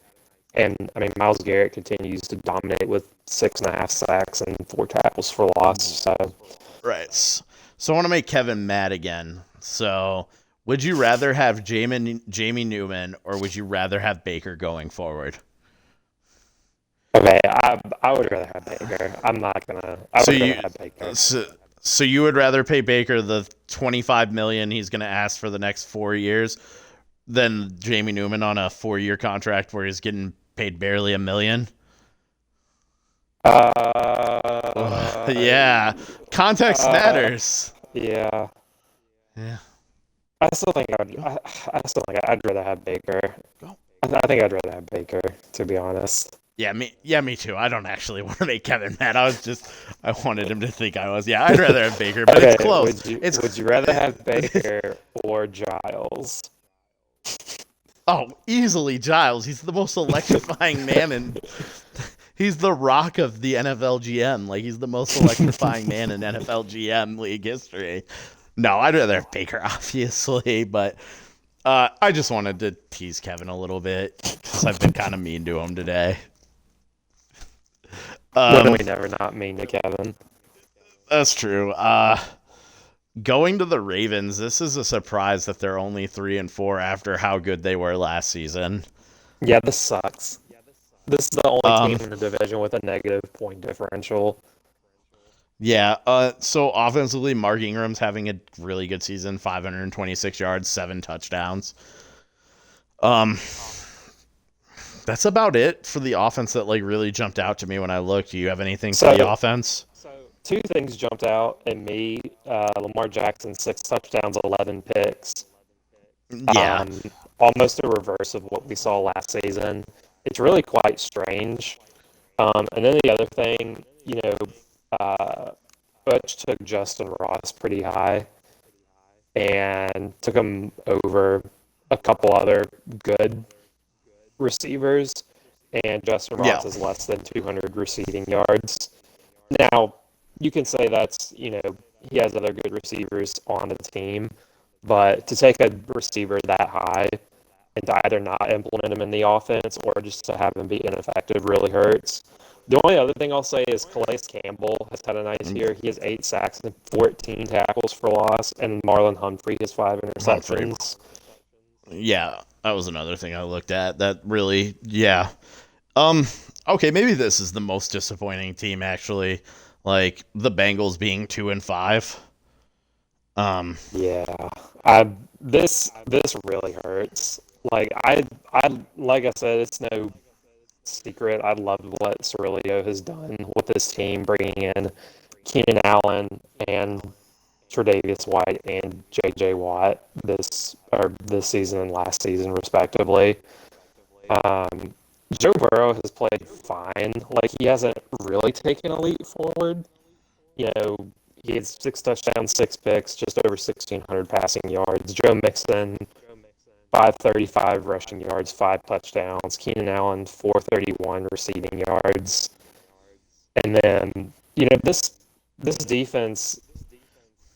A: And Myles Garrett continues to dominate with 6.5 sacks and 4 tackles for loss. So
B: right. So I want to make Kevin mad again. So would you rather have Jamie Newman or would you rather have Baker going forward?
A: Okay, I would rather have Baker. I'm not gonna. I would rather have Baker.
B: So you would rather pay Baker the $25 million he's gonna ask for the next 4 years than Jamie Newman on a 4-year contract where he's getting paid barely $1 million? Yeah, context matters.
A: Yeah.
B: Yeah.
A: I still think I'd rather have Baker. I think I'd rather have Baker, to be honest.
B: Yeah, me too. I don't actually want to make Kevin mad. I wanted him to think I was. Yeah, I'd rather have Baker, but it's close.
A: Would you rather have Baker or Giles?
B: Oh, easily Giles. He's the most electrifying man, and he's the rock of the NFL GM. Like, he's the most electrifying man in NFL GM league history. No, I'd rather have Baker, obviously, but I just wanted to tease Kevin a little bit because I've been kind of mean to him today.
A: When we never not mean to Kevin.
B: That's true. Going to the Ravens, this is a surprise that they're only 3-4 after how good they were last season.
A: Yeah, this sucks. This is the only team in the division with a negative point differential.
B: Yeah, so offensively, Mark Ingram's having a really good season, 526 yards, 7 touchdowns. That's about it for the offense that really jumped out to me when I looked. Do you have anything for the offense?
A: So 2 things jumped out at me. Lamar Jackson, 6 touchdowns, 11 picks.
B: Yeah.
A: Almost a reverse of what we saw last season. It's really quite strange. And then the other thing, Butch took Justin Ross pretty high and took him over a couple other good receivers, and Justin Ross is less than 200 receiving yards. Now, you can say that's, he has other good receivers on the team, but to take a receiver that high and to either not implement him in the offense or just to have him be ineffective really hurts. The only other thing I'll say is Calais Campbell has had a nice year. He has 8 sacks and 14 tackles for loss, and Marlon Humphrey has 5 interceptions.
B: Yeah, that was another thing I looked at. That really, yeah. Okay, maybe this is the most disappointing team, actually. Like, the Bengals being 2-5.
A: Yeah. This really hurts. Like I said, it's no secret. I love what Cirilio has done with this team, bringing in Keenan Allen and Tre'Davious White and J.J. Watt this season and last season, respectively. Um, Joe Burrow has played fine. Like, he hasn't really taken a leap forward. You know, he had 6 touchdowns, 6 picks, just over 1,600 passing yards. Joe Mixon, 535 rushing yards, 5 touchdowns. Keenan Allen, 431 receiving yards. And then, this defense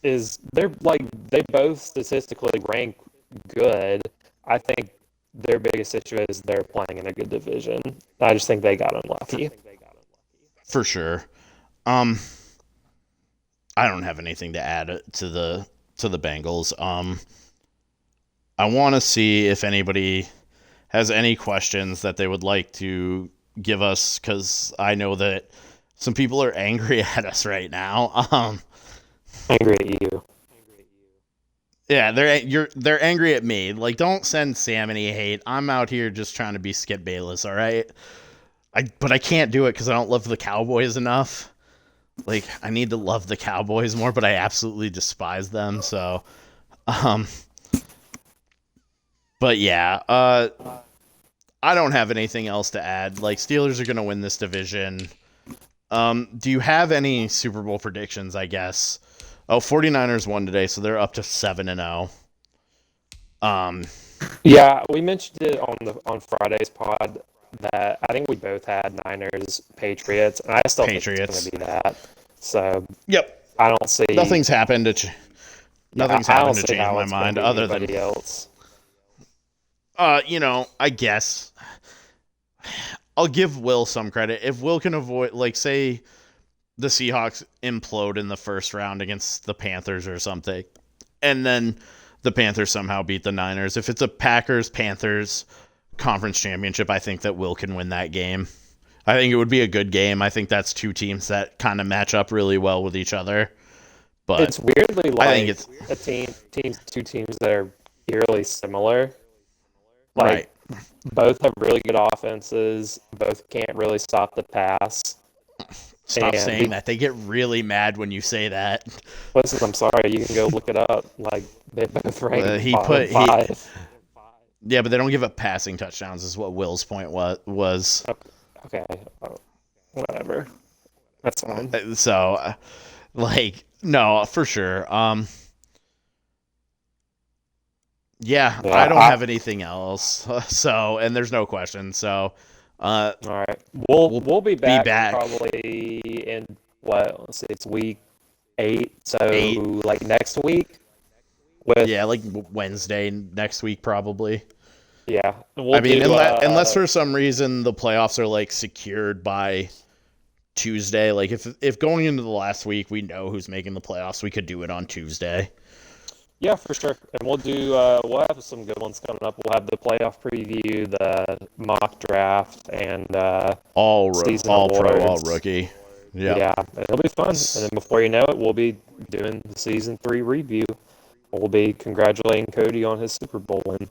A: they both statistically rank good. I think their biggest issue is they're playing in a good division. I just think they got unlucky.
B: For sure. I don't have anything to add to the Bengals. I want to see if anybody has any questions that they would like to give us, because I know that some people are angry at us right now.
A: Angry at you.
B: Yeah, they're angry at me. Like, don't send Sam any hate. I'm out here just trying to be Skip Bayless, all right? But I can't do it because I don't love the Cowboys enough. Like, I need to love the Cowboys more, but I absolutely despise them. So, but yeah, I don't have anything else to add. Like, Steelers are gonna win this division. Do you have any Super Bowl predictions? I guess. Oh, 49ers won today, so they're up to 7-0.
A: Yeah, we mentioned it on Friday's pod that I think we both had Niners, Patriots, and I still think it's going to be that. So
B: yep,
A: I don't see
B: nothing's happened to nothing's happened to change my mind other than
A: anybody else.
B: I guess I'll give Will some credit. If Will can avoid, like, say the Seahawks implode in the first round against the Panthers or something, and then the Panthers somehow beat the Niners. If it's a Packers-Panthers conference championship, I think that Will can win that game. I think it would be a good game. I think that's two teams that kind of match up really well with each other. But
A: it's weirdly like
B: I think it's
A: two teams that are eerily similar. Like,
B: right.
A: Both have really good offenses. Both can't really stop the pass.
B: Stop saying that. They get really mad when you say that.
A: Listen, I'm sorry. You can go look it up. Like, they both rank five.
B: Yeah, but they don't give up passing touchdowns, is what Will's point was.
A: Okay. Whatever. That's fine.
B: So, no, for sure. Yeah, I don't have anything else. So, and there's no question. So,
A: all right, we'll be back probably in what? Let's see, it's week 8. So like next week.
B: Like Wednesday next week probably.
A: Yeah,
B: unless for some reason the playoffs are like secured by Tuesday. Like if going into the last week we know who's making the playoffs, we could do it on Tuesday.
A: Yeah, for sure. And we'll have some good ones coming up. We'll have the playoff preview, the mock draft, and
B: all
A: pro,
B: all rookie.
A: Yeah, it'll be fun. And then before you know it, we'll be doing the season 3 review. We'll be congratulating Cody on his Super Bowl win.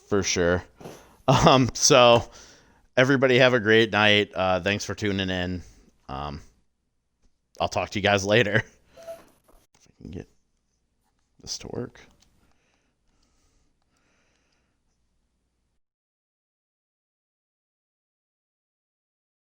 B: For sure. So everybody have a great night. Thanks for tuning in. I'll talk to you guys later. If I can get this to work.